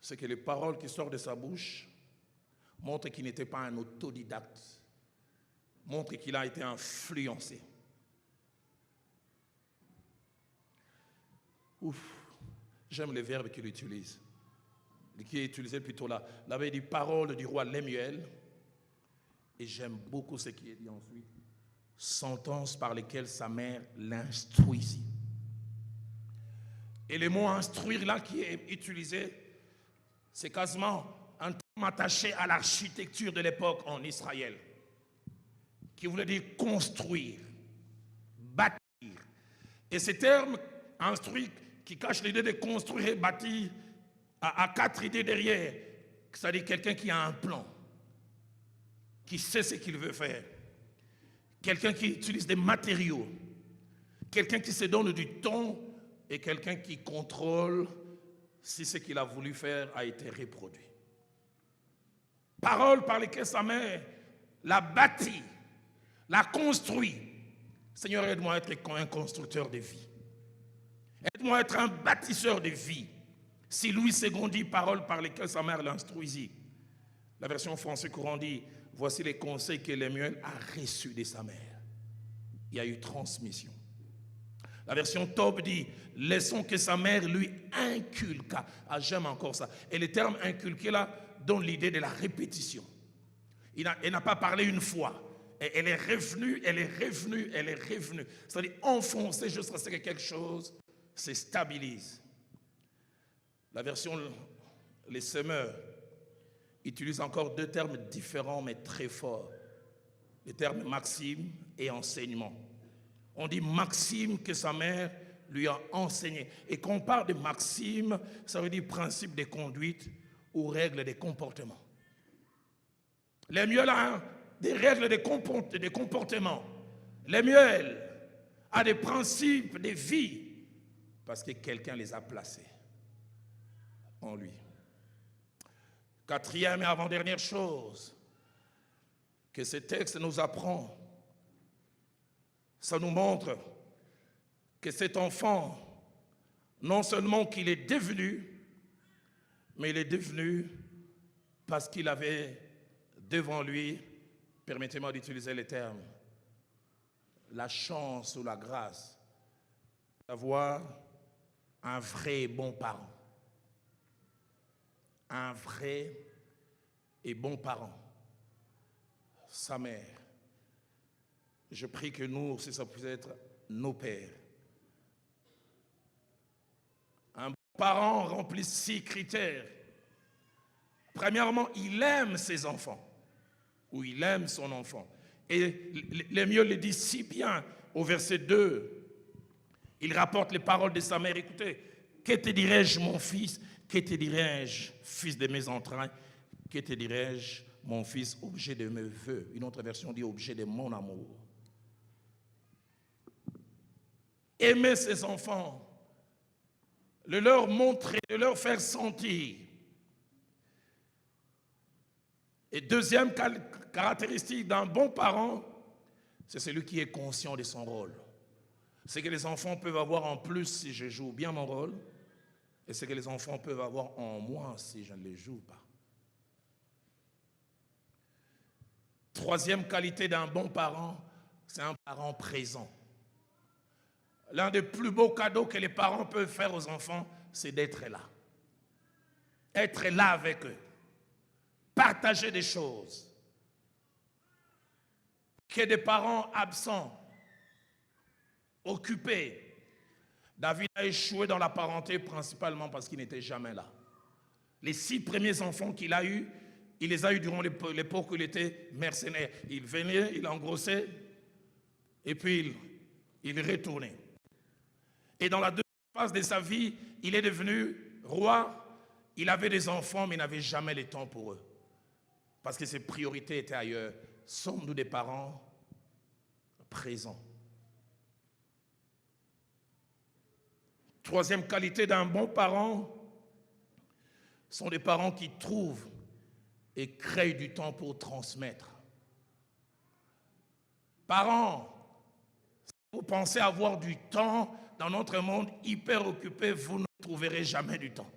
c'est que les paroles qui sortent de sa bouche montrent qu'il n'était pas un autodidacte, montrent qu'il a été influencé. J'aime les verbes qu'il utilise, qui est utilisé plutôt là. Il avait dit parole du roi Lemuel, et j'aime beaucoup ce qui est dit ensuite, sentence par lesquelles sa mère l'instruisit. Et le mot instruire là qui est utilisé, c'est quasiment un terme attaché à l'architecture de l'époque en Israël, qui voulait dire construire, bâtir. Et ce terme instruire qui cache l'idée de construire et bâtir à 4 idées derrière, c'est-à-dire quelqu'un qui a un plan, qui sait ce qu'il veut faire, quelqu'un qui utilise des matériaux, quelqu'un qui se donne du temps et quelqu'un qui contrôle si ce qu'il a voulu faire a été reproduit. Parole par lesquelles sa mère l'a bâti, l'a construit. Seigneur, aide-moi à être un constructeur de vie. Aide-moi à être un bâtisseur de vie. Si Louis II dit paroles par lesquelles sa mère l'instruisit, la version française courant dit, voici les conseils que Lemuel a reçus de sa mère. Il y a eu transmission. La version Tob dit, laissons que sa mère lui inculqua. Ah, j'aime encore ça. Et le terme inculquer là donne l'idée de la répétition. Elle n'a pas parlé une fois. Elle est revenue, elle est revenue, elle est revenue. C'est-à-dire enfoncer jusqu'à ce que quelque chose se stabilise. La version Les Semeurs utilise encore 2 termes différents mais très forts. Les termes maxime et enseignement. On dit maxime que sa mère lui a enseigné. Et quand on parle de maxime, ça veut dire principe de conduite ou règles de comportement. Lemuel a des règles de comportement. Lemuel a des principes de vie parce que quelqu'un les a placés en lui. Quatrième et avant-dernière chose que ce texte nous apprend, ça nous montre que cet enfant, non seulement qu'il est devenu, mais il est devenu parce qu'il avait devant lui, permettez-moi d'utiliser les termes, la chance ou la grâce d'avoir un vrai et bon parent. Un vrai et bon parent. Sa mère. Je prie que nous aussi, ça puisse être nos pères. Un bon parent remplit 6 critères. Premièrement, il aime ses enfants. Ou il aime son enfant. Et l'Hémieux le dit si bien au verset 2. Il rapporte les paroles de sa mère. Écoutez, que te dirais-je mon fils? Que te dirais-je, fils de mes entrailles? Que te dirais-je, mon fils, objet de mes vœux? Une autre version dit objet de mon amour. Aimer ses enfants, le leur montrer, de leur faire sentir. Et deuxième caractéristique d'un bon parent, c'est celui qui est conscient de son rôle. C'est que les enfants peuvent avoir en plus si je joue bien mon rôle, et c'est que les enfants peuvent avoir en moins si je ne les joue pas. Troisième qualité d'un bon parent, c'est un parent présent. L'un des plus beaux cadeaux que les parents peuvent faire aux enfants, c'est d'être là. Être là avec eux. Partager des choses. Que des parents absents, occupés. David a échoué dans la parenté principalement parce qu'il n'était jamais là. Les 6 premiers enfants qu'il a eus, il les a eus durant l'époque où il était mercenaire. Il venait, il engrossait, et puis il retournait. Et dans la deuxième phase de sa vie, il est devenu roi. Il avait des enfants, mais il n'avait jamais le temps pour eux. Parce que ses priorités étaient ailleurs. Sommes-nous des parents présents? Troisième qualité d'un bon parent, sont des parents qui trouvent et créent du temps pour transmettre. Parents, si vous pensez avoir du temps dans notre monde hyper occupé, vous ne trouverez jamais du temps.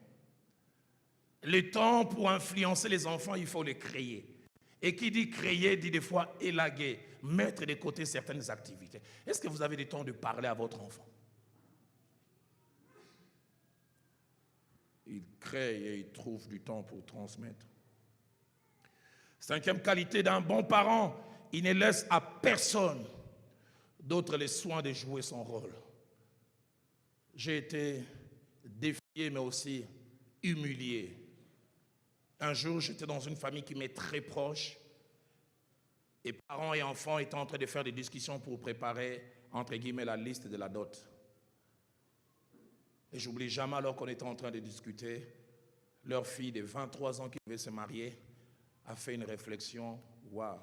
Le temps pour influencer les enfants, il faut les créer. Et qui dit créer, dit des fois élaguer, mettre de côté certaines activités. Est-ce que vous avez du temps de parler à votre enfant? Il crée et il trouve du temps pour transmettre. Cinquième qualité d'un bon parent, il ne laisse à personne d'autre les soins de jouer son rôle. J'ai été défié, mais aussi humilié. Un jour, j'étais dans une famille qui m'est très proche, et parents et enfants étaient en train de faire des discussions pour préparer, entre guillemets, la liste de la dot. Et j'oublie jamais, alors qu'on était en train de discuter, leur fille de 23 ans qui devait se marier a fait une réflexion. Waouh!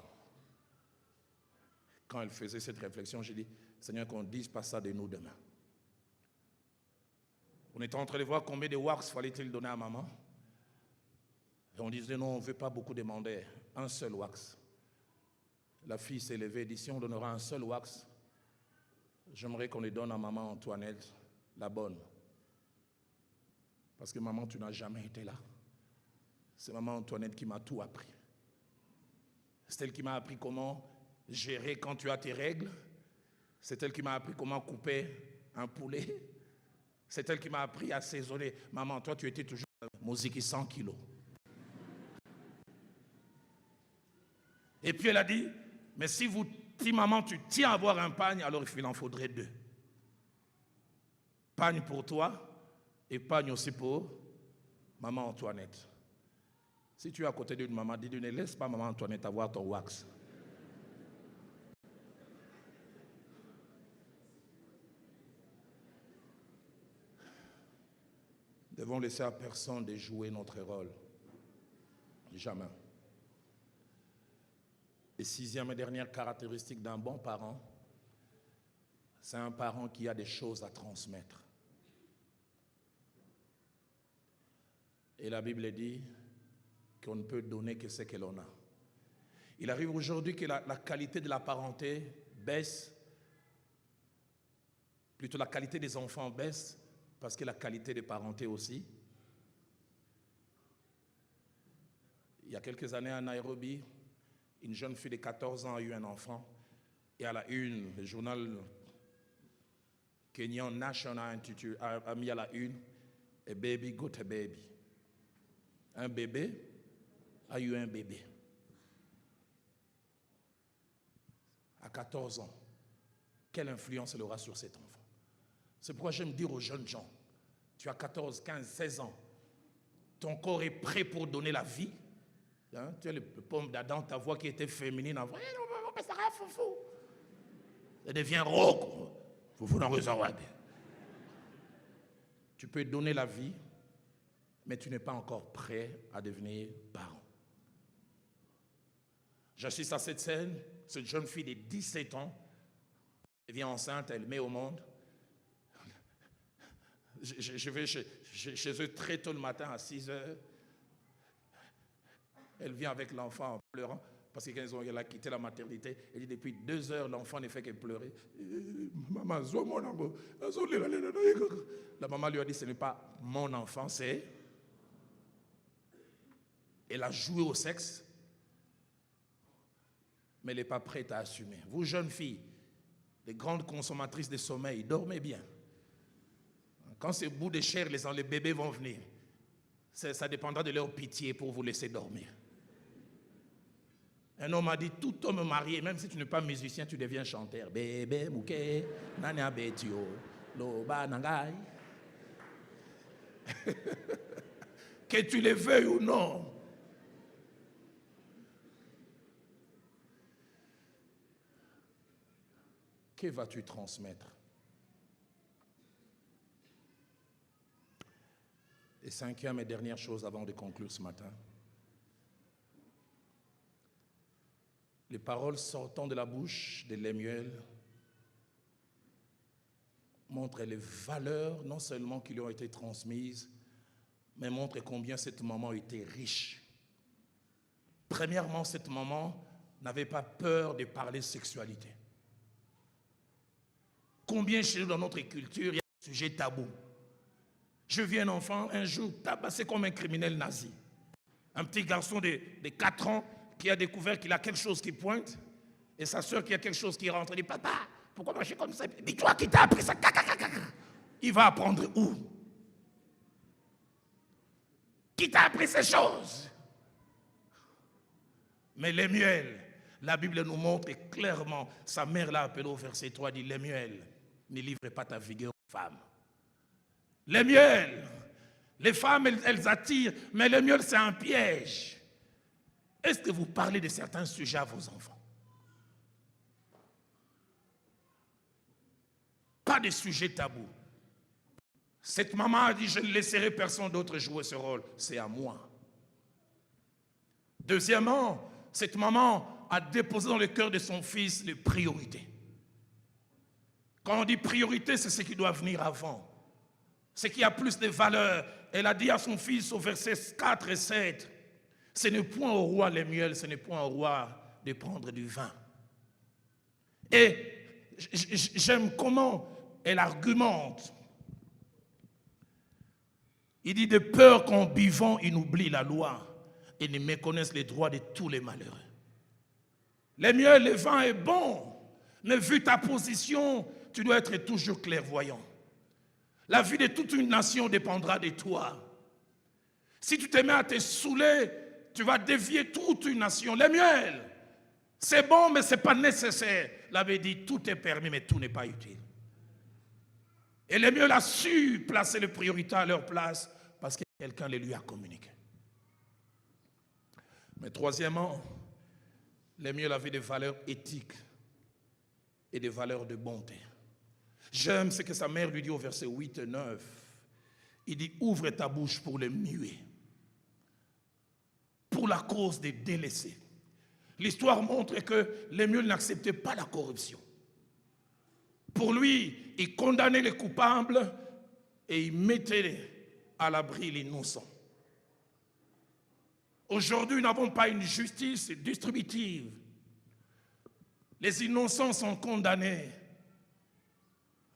Quand elle faisait cette réflexion, j'ai dit, Seigneur, qu'on ne dise pas ça de nous demain. On était en train de voir combien de wax fallait-il donner à maman. Et on disait, non, on ne veut pas beaucoup demander, un seul wax. La fille s'est levée et dit, si on donnera un seul wax, j'aimerais qu'on les donne à maman Antoinette, la bonne. Parce que maman, tu n'as jamais été là. C'est maman Antoinette qui m'a tout appris. C'est elle qui m'a appris comment gérer quand tu as tes règles. C'est elle qui m'a appris comment couper un poulet. C'est elle qui m'a appris à assaisonner. Maman, toi, tu étais toujours musique 100 kilos. Et puis elle a dit, mais si maman, tu tiens à avoir un pagne, alors il en faudrait 2. Pagne pour toi et pagne aussi pour maman Antoinette. Si tu es à côté d'une maman, dis-lui, ne laisse pas maman Antoinette avoir ton wax. Nous devons laisser à personne de jouer notre rôle. Jamais. Et 6e et dernière caractéristique d'un bon parent, c'est un parent qui a des choses à transmettre. Et la Bible dit, qu'on ne peut donner que ce que l'on a. Il arrive aujourd'hui que la qualité de la parenté baisse, plutôt la qualité des enfants baisse, parce que la qualité des parentés aussi. Il y a quelques années à Nairobi, une jeune fille de 14 ans a eu un enfant, et à la une, le journal Kenyan National a mis à la une, a baby got a baby. Un bébé a eu un bébé. À 14 ans, quelle influence elle aura sur cet enfant? C'est pourquoi j'aime dire aux jeunes gens, tu as 14, 15, 16 ans, ton corps est prêt pour donner la vie. Hein? Tu as le pomme d'Adam, ta voix qui était féminine avant, mais ça va, foufou. Ça devient rauque. Foufou dans le zawad. Tu peux donner la vie, mais tu n'es pas encore prêt à devenir parent. J'assiste à cette scène, cette jeune fille de 17 ans, elle vient enceinte, elle met au monde. Je vais chez eux très tôt le matin à 6 heures. Elle vient avec l'enfant en pleurant, parce que quand elle a quitté la maternité, elle dit depuis 2 heures, l'enfant ne fait que pleurer. Maman, la maman lui a dit, ce n'est pas mon enfant, c'est... Elle a joué au sexe, mais elle n'est pas prête à assumer. Vous, jeunes filles, les grandes consommatrices de sommeil, dormez bien. Quand c'est bout de chair, les bébés vont venir. Ça dépendra de leur pitié pour vous laisser dormir. Un homme a dit, tout homme marié, même si tu n'es pas musicien, tu deviens chanteur. Bébé, mouké, nania betio, loba nangai. Que tu le veuilles ou non. Que vas-tu transmettre? Et cinquième et dernière chose avant de conclure ce matin. Les paroles sortant de la bouche de Lemuel montrent les valeurs non seulement qui lui ont été transmises, mais montrent combien cette maman était riche. Premièrement, cette maman n'avait pas peur de parler sexualité. Combien chez nous dans notre culture, il y a un sujet tabou. Je vis un enfant un jour tabassé comme un criminel nazi. Un petit garçon de 4 ans qui a découvert qu'il a quelque chose qui pointe, et sa soeur qui a quelque chose qui rentre. Il dit, papa, pourquoi marcher comme ça? Dis-toi qui t'a appris ça. Il va apprendre où? Qui t'a appris ces choses? Mais Lemuel, la Bible nous montre clairement, sa mère l'a appelé au verset 3, dit, Lemuel, ne livre pas ta vigueur aux femmes. Lemuel, les femmes, elles attirent, mais Lemuel, c'est un piège. Est-ce que vous parlez de certains sujets à vos enfants? Pas de sujets tabous. Cette maman a dit, je ne laisserai personne d'autre jouer ce rôle. C'est à moi. Deuxièmement, cette maman a déposé dans le cœur de son fils les priorités. Quand on dit priorité, c'est ce qui doit venir avant. Ce qui a plus de valeur. Elle a dit à son fils au verset 4 et 7, ce n'est point au roi Lemuel, ce n'est point au roi de prendre du vin. Et j'aime comment elle argumente. Il dit de peur qu'en buvant, il oublie la loi et ne méconnaisse les droits de tous les malheureux. Lemuel, le vin est bon, mais vu ta position, tu dois être toujours clairvoyant. La vie de toute une nation dépendra de toi. Si tu te mets à te saouler, tu vas dévier toute une nation. Lemuel, c'est bon, mais ce n'est pas nécessaire. L'avait dit, tout est permis, mais tout n'est pas utile. Et Lemuel a su placer les priorités à leur place parce que quelqu'un les lui a communiqué. Mais troisièmement, Lemuel avait des valeurs éthiques et des valeurs de bonté. J'aime ce que sa mère lui dit au verset 8 et 9. Il dit, ouvre ta bouche pour les muets, pour la cause des délaissés. L'histoire montre que Lemuel n'acceptait pas la corruption. Pour lui, il condamnait les coupables et il mettait à l'abri l'innocent. Aujourd'hui, nous n'avons pas une justice distributive. Les innocents sont condamnés.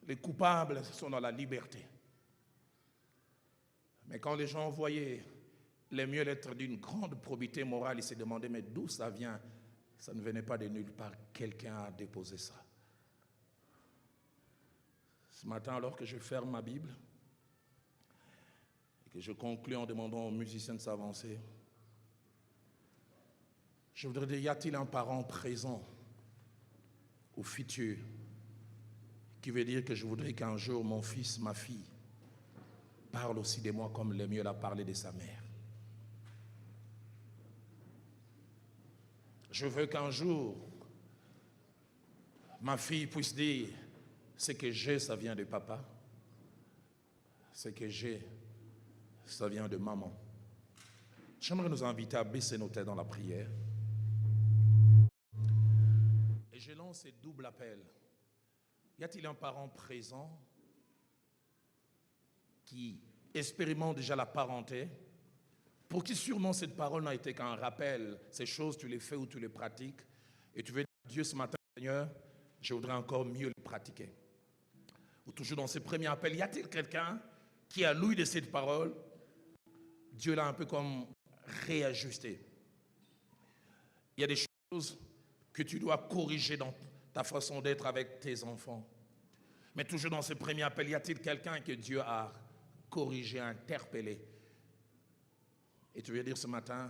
Les coupables sont dans la liberté. Mais quand les gens voyaient les mieux-être d'une grande probité morale, ils se demandaient, mais d'où ça vient? Ça ne venait pas de nulle part. Quelqu'un a déposé ça. Ce matin, alors que je ferme ma Bible et que je conclue en demandant aux musiciens de s'avancer, je voudrais dire, y a-t-il un parent présent ou futur qui veut dire que je voudrais qu'un jour mon fils, ma fille, parle aussi de moi comme Lémuel a parlé de sa mère? Je veux qu'un jour ma fille puisse dire, ce que j'ai, ça vient de papa. Ce que j'ai, ça vient de maman. J'aimerais nous inviter à baisser nos têtes dans la prière. Et je lance ce double appel. Y a-t-il un parent présent qui expérimente déjà la parenté, pour qui sûrement cette parole n'a été qu'un rappel? Ces choses, tu les fais ou tu les pratiques, et tu veux dire à Dieu ce matin, Seigneur, je voudrais encore mieux les pratiquer. Ou toujours dans ce premier appel, y a-t-il quelqu'un qui, à l'ouïe de cette parole, Dieu l'a un peu comme réajusté? Il y a des choses que tu dois corriger dans ta façon d'être avec tes enfants. Mais toujours dans ce premier appel, y a-t-il quelqu'un que Dieu a corrigé, interpellé? Et tu veux dire ce matin,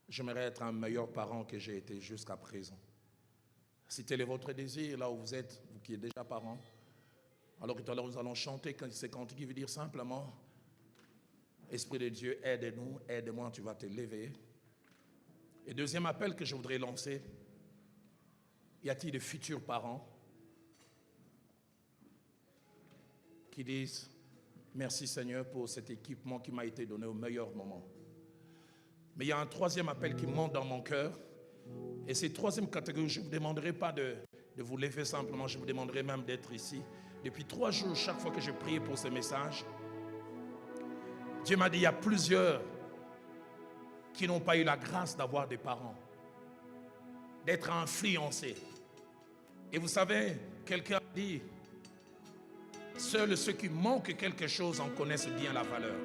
j'aimerais être un meilleur parent que j'ai été jusqu'à présent. Si tel est votre désir, là où vous êtes, vous qui êtes déjà parent, alors tout à l'heure nous allons chanter ces cantiques qui veut dire simplement, Esprit de Dieu, aide-nous, aide-moi, tu vas te lever. Et deuxième appel que je voudrais lancer, y a-t-il de futurs parents qui disent, merci Seigneur pour cet équipement qui m'a été donné au meilleur moment. Mais il y a un troisième appel qui monte dans mon cœur. Et cette troisième catégorie, je ne vous demanderai pas de vous lever simplement, je vous demanderai même d'être ici. Depuis 3 jours, chaque fois que j'ai prié pour ce message, Dieu m'a dit, il y a plusieurs qui n'ont pas eu la grâce d'avoir des parents, d'être influencés. Et vous savez, quelqu'un a dit, seuls ceux qui manquent quelque chose en connaissent bien la valeur.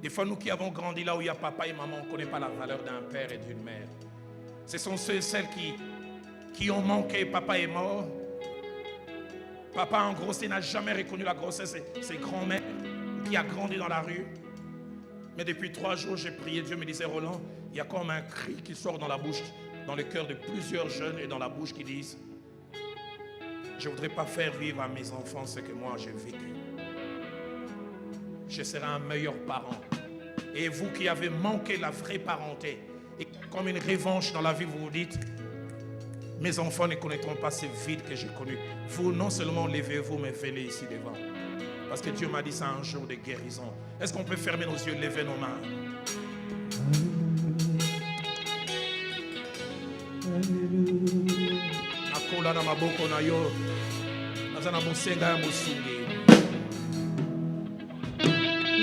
Des fois, nous qui avons grandi là où il y a papa et maman, on ne connaît pas la valeur d'un père et d'une mère. Ce sont ceux et celles qui ont manqué. Papa est mort. Papa, en gros, n'a jamais reconnu la grossesse de ses grands-mères, qui a grandi dans la rue. Mais depuis 3 jours, j'ai prié. Dieu me disait, Roland, il y a comme un cri qui sort dans la bouche, dans le cœur de plusieurs jeunes et dans la bouche qui disent, je ne voudrais pas faire vivre à mes enfants ce que moi j'ai vécu. Je serai un meilleur parent. Et vous qui avez manqué la vraie parenté, et comme une revanche dans la vie, vous vous dites, mes enfants ne connaîtront pas ce vide que j'ai connu. Vous, non seulement levez-vous, mais venez ici devant. Parce que Dieu m'a dit, c'est un jour de guérison. Est-ce qu'on peut fermer nos yeux, lever nos mains? Nakola na maboko na yo. Nazana musenga ya musungi.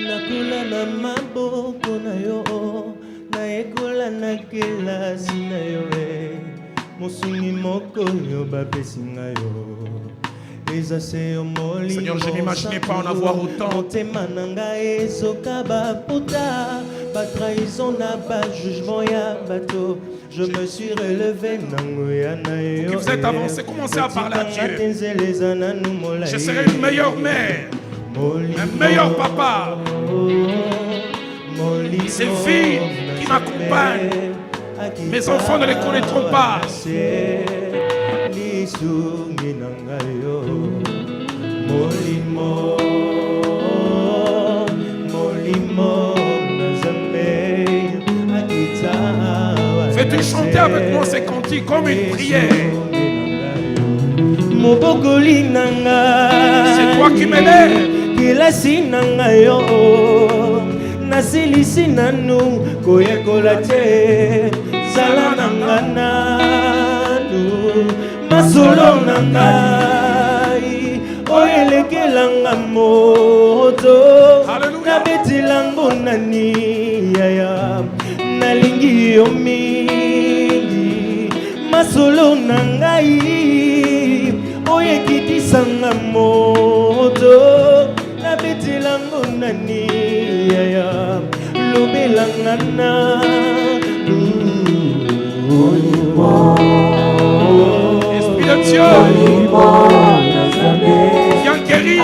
Nakula na maboko na yo, na ekola na kelasi na yo, musungi moko yo bapesi na yo. Seigneur, je n'imaginais pas en avoir autant. Je me suis relevé. Et vous êtes avancé, commencez à parler à Dieu. Je serai une meilleure mère, un meilleur papa. Ces filles qui m'accompagnent, mes enfants ne les connaîtront pas. Fais-tu chanter avec moi ces cantiques comme une prière. C'est toi qui m'élèves. Masolo nangai oyelekelanga moto na betilango nani yaya nalingi yo mingi masolo na ngai oyo ekitisanga moto nabetilango nani yaya lobelanga na Esprit de Dieu, viens guérir.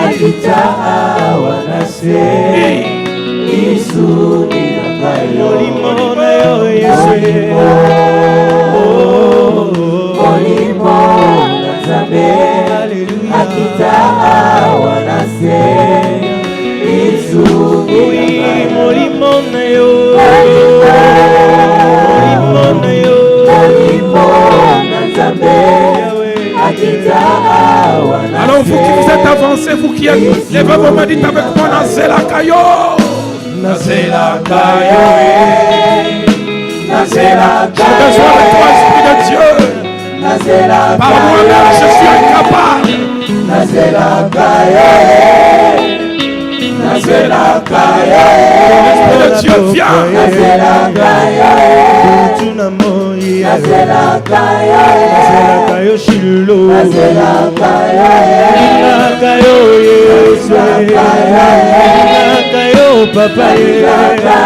Alors vous qui vous êtes avancés, vous qui êtes levez vos mains, dites avec moi Nazela Kayo. Nazela Kayo. Nazela Kayo. J'ai besoin de toi, Esprit de Dieu. Par moi-même, je suis incapable. Nazela Kayo. Nazela Kayo. Esprit de Dieu, viens. Nazela Kayo. Nazela Kayo. Nazela Kayo Shilo. Nazela Kayo. Nazela Kayo Yesu. Nazela Kayo Papa. Nazela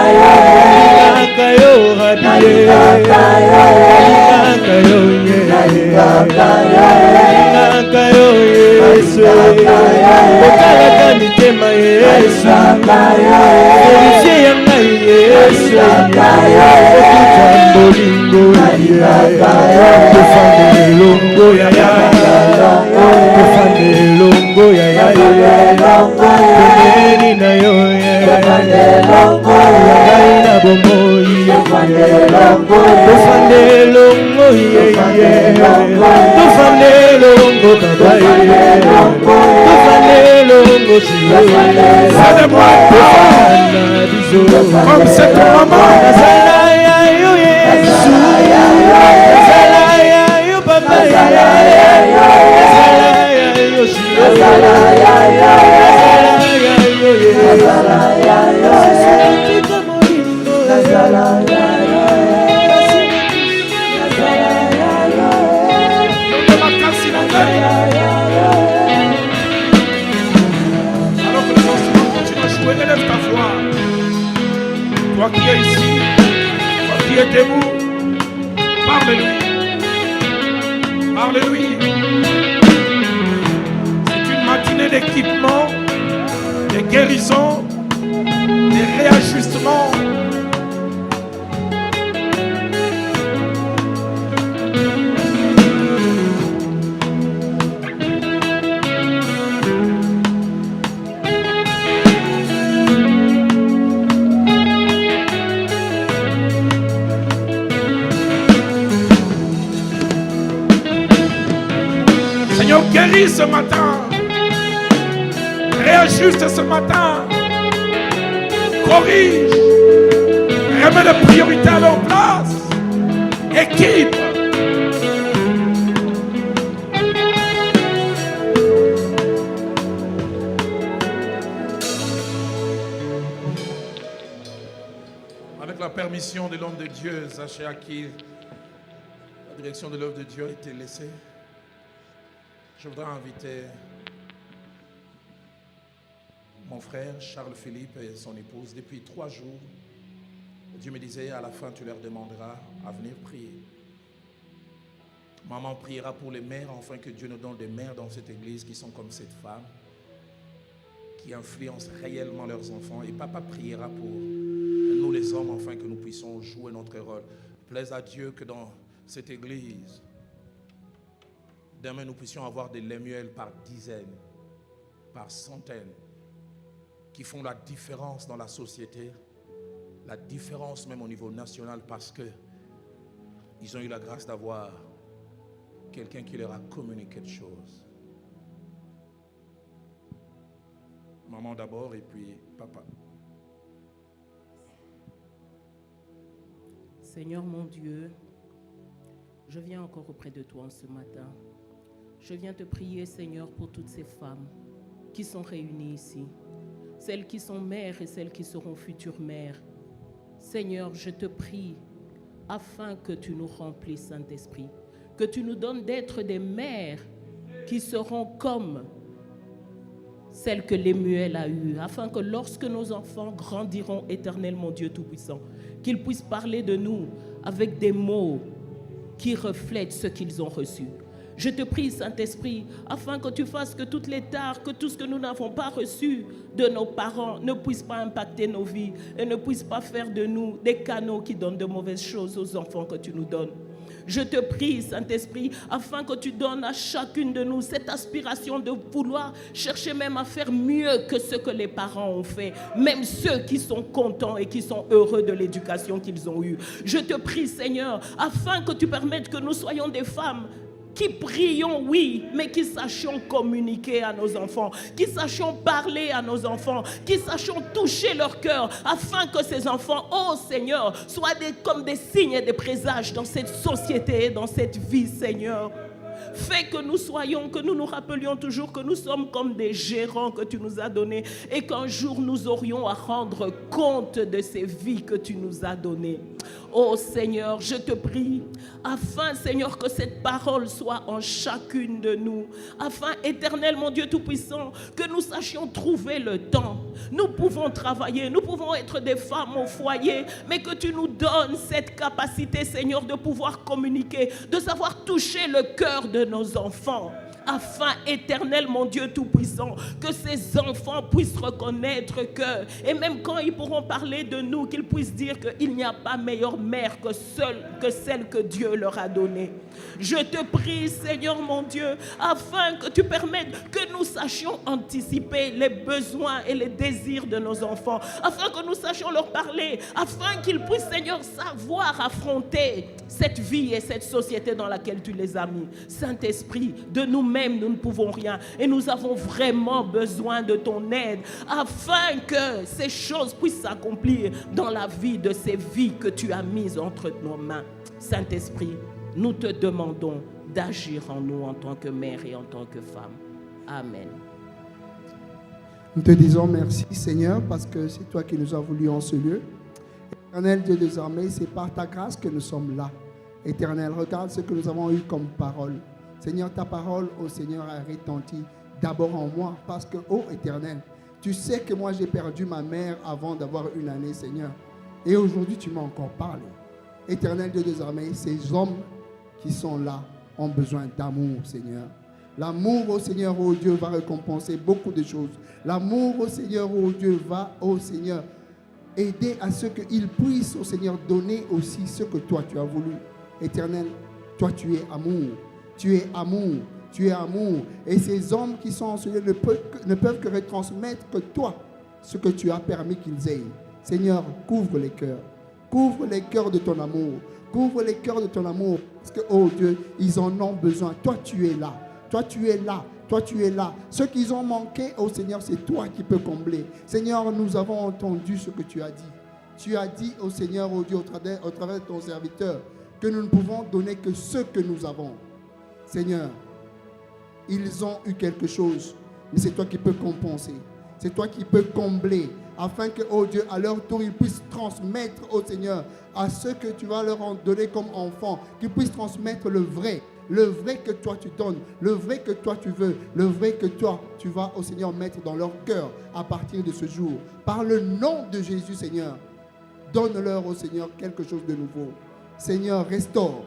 Kayo Rabbi. Nazela Kayo Kayo Yesu. Okalaka mitema Yesu. Felicie yanga Yesu. Okuta bolingo tofande longo yaya tofande longo yaya pembeni na yo yangai na bomoi tofande longo tofande longo baba tofande longo Comme c'est ton maman. Toi qui es ici, toi qui es debout, parle-lui. Parle-lui. C'est une matinée d'équipement, de guérison, de réajustement. Seigneur, guéris ce matin. Réajuste ce matin. Corrige. Remets les priorités à leur place. Équipe. Avec la permission de l'homme de Dieu, Zaché Akil, la direction de l'œuvre de Dieu a été laissée. Je voudrais inviter mon frère Charles-Philippe et son épouse. Depuis 3 jours, Dieu me disait, à la fin, tu leur demanderas à venir prier. Maman priera pour les mères, afin que Dieu nous donne des mères dans cette église qui sont comme cette femme, qui influencent réellement leurs enfants. Et papa priera pour nous les hommes, afin que nous puissions jouer notre rôle. Plaise à Dieu que dans cette église, demain, nous puissions avoir des Lemuel par dizaines, par centaines, qui font la différence dans la société, la différence même au niveau national, parce qu'ils ont eu la grâce d'avoir quelqu'un qui leur a communiqué quelque chose. Maman d'abord et puis papa. Seigneur mon Dieu, je viens encore auprès de toi ce matin. Je viens te prier, Seigneur, pour toutes ces femmes qui sont réunies ici, celles qui sont mères et celles qui seront futures mères. Seigneur, je te prie afin que tu nous remplisses, Saint-Esprit, que tu nous donnes d'être des mères qui seront comme celle que Lemuel a eue, afin que lorsque nos enfants grandiront éternellement, Dieu Tout-Puissant, qu'ils puissent parler de nous avec des mots qui reflètent ce qu'ils ont reçu. Je te prie, Saint-Esprit, afin que tu fasses que toutes les tares, que tout ce que nous n'avons pas reçu de nos parents ne puisse pas impacter nos vies et ne puisse pas faire de nous des canaux qui donnent de mauvaises choses aux enfants que tu nous donnes. Je te prie, Saint-Esprit, afin que tu donnes à chacune de nous cette aspiration de vouloir chercher même à faire mieux que ce que les parents ont fait, même ceux qui sont contents et qui sont heureux de l'éducation qu'ils ont eue. Je te prie, Seigneur, afin que tu permettes que nous soyons des femmes qui prions, oui, mais qui sachions communiquer à nos enfants, qui sachions parler à nos enfants, qui sachions toucher leur cœur, afin que ces enfants, oh Seigneur, soient comme des signes et des présages dans cette société, dans cette vie, Seigneur. Fais que nous soyons, que nous nous rappelions toujours que nous sommes comme des gérants que tu nous as donnés et qu'un jour nous aurions à rendre compte de ces vies que tu nous as données. Oh Seigneur, je te prie, afin Seigneur que cette parole soit en chacune de nous, afin Éternel mon Dieu Tout-Puissant, que nous sachions trouver le temps. Nous pouvons travailler, nous pouvons être des femmes au foyer, mais que tu nous donnes cette capacité Seigneur de pouvoir communiquer, de savoir toucher le cœur de nos enfants, afin, Éternel, mon Dieu Tout-Puissant, que ces enfants puissent reconnaître que, et même quand ils pourront parler de nous, qu'ils puissent dire qu'il n'y a pas meilleure mère que celle que Dieu leur a donnée. Je te prie, Seigneur mon Dieu, afin que tu permettes que nous sachions anticiper les besoins et les désirs de nos enfants, afin que nous sachions leur parler, afin qu'ils puissent, Seigneur, savoir affronter cette vie et cette société dans laquelle tu les as mis. Saint-Esprit, de nous-mêmes, nous ne pouvons rien et nous avons vraiment besoin de ton aide afin que ces choses puissent s'accomplir dans la vie de ces vies que tu as mises entre nos mains. Saint-Esprit, nous te demandons d'agir en nous en tant que mère et en tant que femme. Amen. Nous te disons merci, Seigneur, parce que c'est toi qui nous as voulu en ce lieu. Éternel Dieu des armées, c'est par ta grâce que nous sommes là. Éternel, regarde ce que nous avons eu comme parole. Seigneur, ta parole, oh Seigneur, a retenti d'abord en moi, parce que, oh Éternel, tu sais que moi j'ai perdu ma mère avant d'avoir une année, Seigneur. Et aujourd'hui, tu m'as encore parlé. Éternel Dieu des armées, ces hommes qui sont là ont besoin d'amour, Seigneur. L'amour, oh Seigneur, oh Dieu, va récompenser beaucoup de choses. L'amour, oh Seigneur, oh Dieu, va, oh Seigneur, aider à ce qu'ils puissent, oh Seigneur, donner aussi ce que toi tu as voulu. Éternel, toi tu es amour. Tu es amour. Tu es amour. Et ces hommes qui sont en ce lieu ne peuvent que retransmettre que toi, ce que tu as permis qu'ils aient. Seigneur, couvre les cœurs. Couvre les cœurs de ton amour. Couvre les cœurs de ton amour. Parce que, oh Dieu, ils en ont besoin. Toi, tu es là. Toi, tu es là. Toi, tu es là. Ce qu'ils ont manqué, oh Seigneur, c'est toi qui peux combler. Seigneur, nous avons entendu ce que tu as dit. Tu as dit, oh Seigneur, oh Dieu, au travers de ton serviteur, que nous ne pouvons donner que ce que nous avons. Seigneur, ils ont eu quelque chose, mais c'est toi qui peux compenser. C'est toi qui peux combler, afin que, oh Dieu, à leur tour, ils puissent transmettre, oh Seigneur, à ceux que tu vas leur en donner comme enfants, qu'ils puissent transmettre le vrai que toi tu donnes, le vrai que toi tu veux, le vrai que toi tu vas, oh Seigneur, mettre dans leur cœur à partir de ce jour. Par le nom de Jésus, Seigneur, donne-leur, oh Seigneur, quelque chose de nouveau. Seigneur, restaure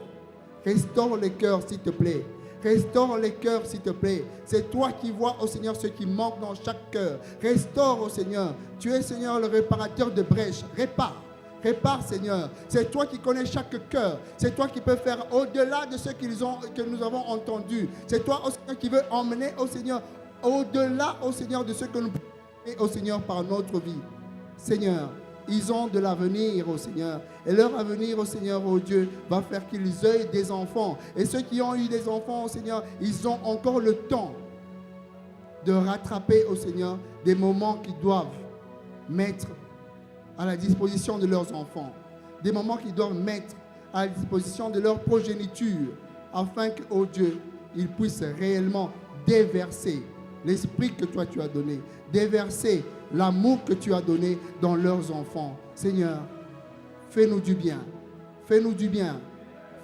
les cœurs, s'il te plaît. Restaure les cœurs, s'il te plaît. C'est toi qui vois, oh Seigneur, ce qui manque dans chaque cœur. Restaure, oh Seigneur. Tu es, Seigneur, le réparateur de brèches. Répare, Seigneur. C'est toi qui connais chaque cœur. C'est toi qui peux faire au-delà de ce que nous avons entendu. C'est toi, oh Seigneur, qui veux emmener, oh Seigneur, au-delà, oh Seigneur, de ce que nous pouvons, oh Seigneur, par notre vie. Seigneur, ils ont de l'avenir, oh Seigneur. Et leur avenir, oh Seigneur, oh Dieu, va faire qu'ils aient des enfants. Et ceux qui ont eu des enfants, oh Seigneur, ils ont encore le temps de rattraper, oh Seigneur, des moments qu'ils doivent mettre à la disposition de leurs enfants. Des moments qu'ils doivent mettre à la disposition de leur progéniture, afin que, oh Dieu, ils puissent réellement déverser l'esprit que toi tu as donné, déverser l'amour que tu as donné dans leurs enfants. Seigneur, fais-nous du bien. Fais-nous du bien.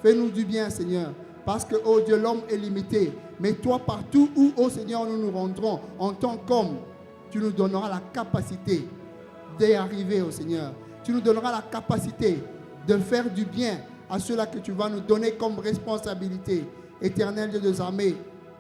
Fais-nous du bien, Seigneur. Parce que, oh Dieu, l'homme est limité. Mais toi, partout où, oh Seigneur, nous nous rendrons en tant qu'homme, tu nous donneras la capacité d'y arriver, oh Seigneur. Tu nous donneras la capacité de faire du bien à ceux-là que tu vas nous donner comme responsabilité. Éternel Dieu des armées,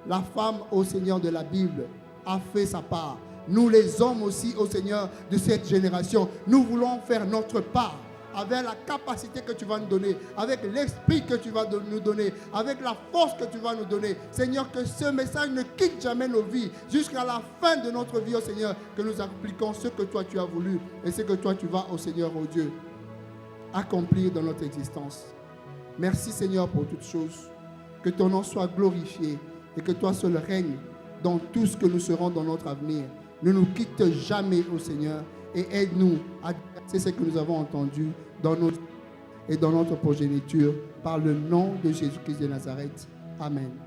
la femme, ô Seigneur de la Bible, a fait sa part. Nous les hommes aussi, ô Seigneur de cette génération, nous voulons faire notre part avec la capacité que tu vas nous donner, avec l'esprit que tu vas nous donner, avec la force que tu vas nous donner. Seigneur, que ce message ne quitte jamais nos vies jusqu'à la fin de notre vie, ô Seigneur, que nous appliquons ce que toi tu as voulu et ce que toi tu vas, ô Seigneur, ô Dieu, accomplir dans notre existence. Merci Seigneur pour toutes choses. Que ton nom soit glorifié et que toi seul règne dans tout ce que nous serons dans notre avenir. Ne nous quitte jamais, ô Seigneur, et aide-nous à c'est ce que nous avons entendu dans notre progéniture par le nom de Jésus-Christ de Nazareth. Amen.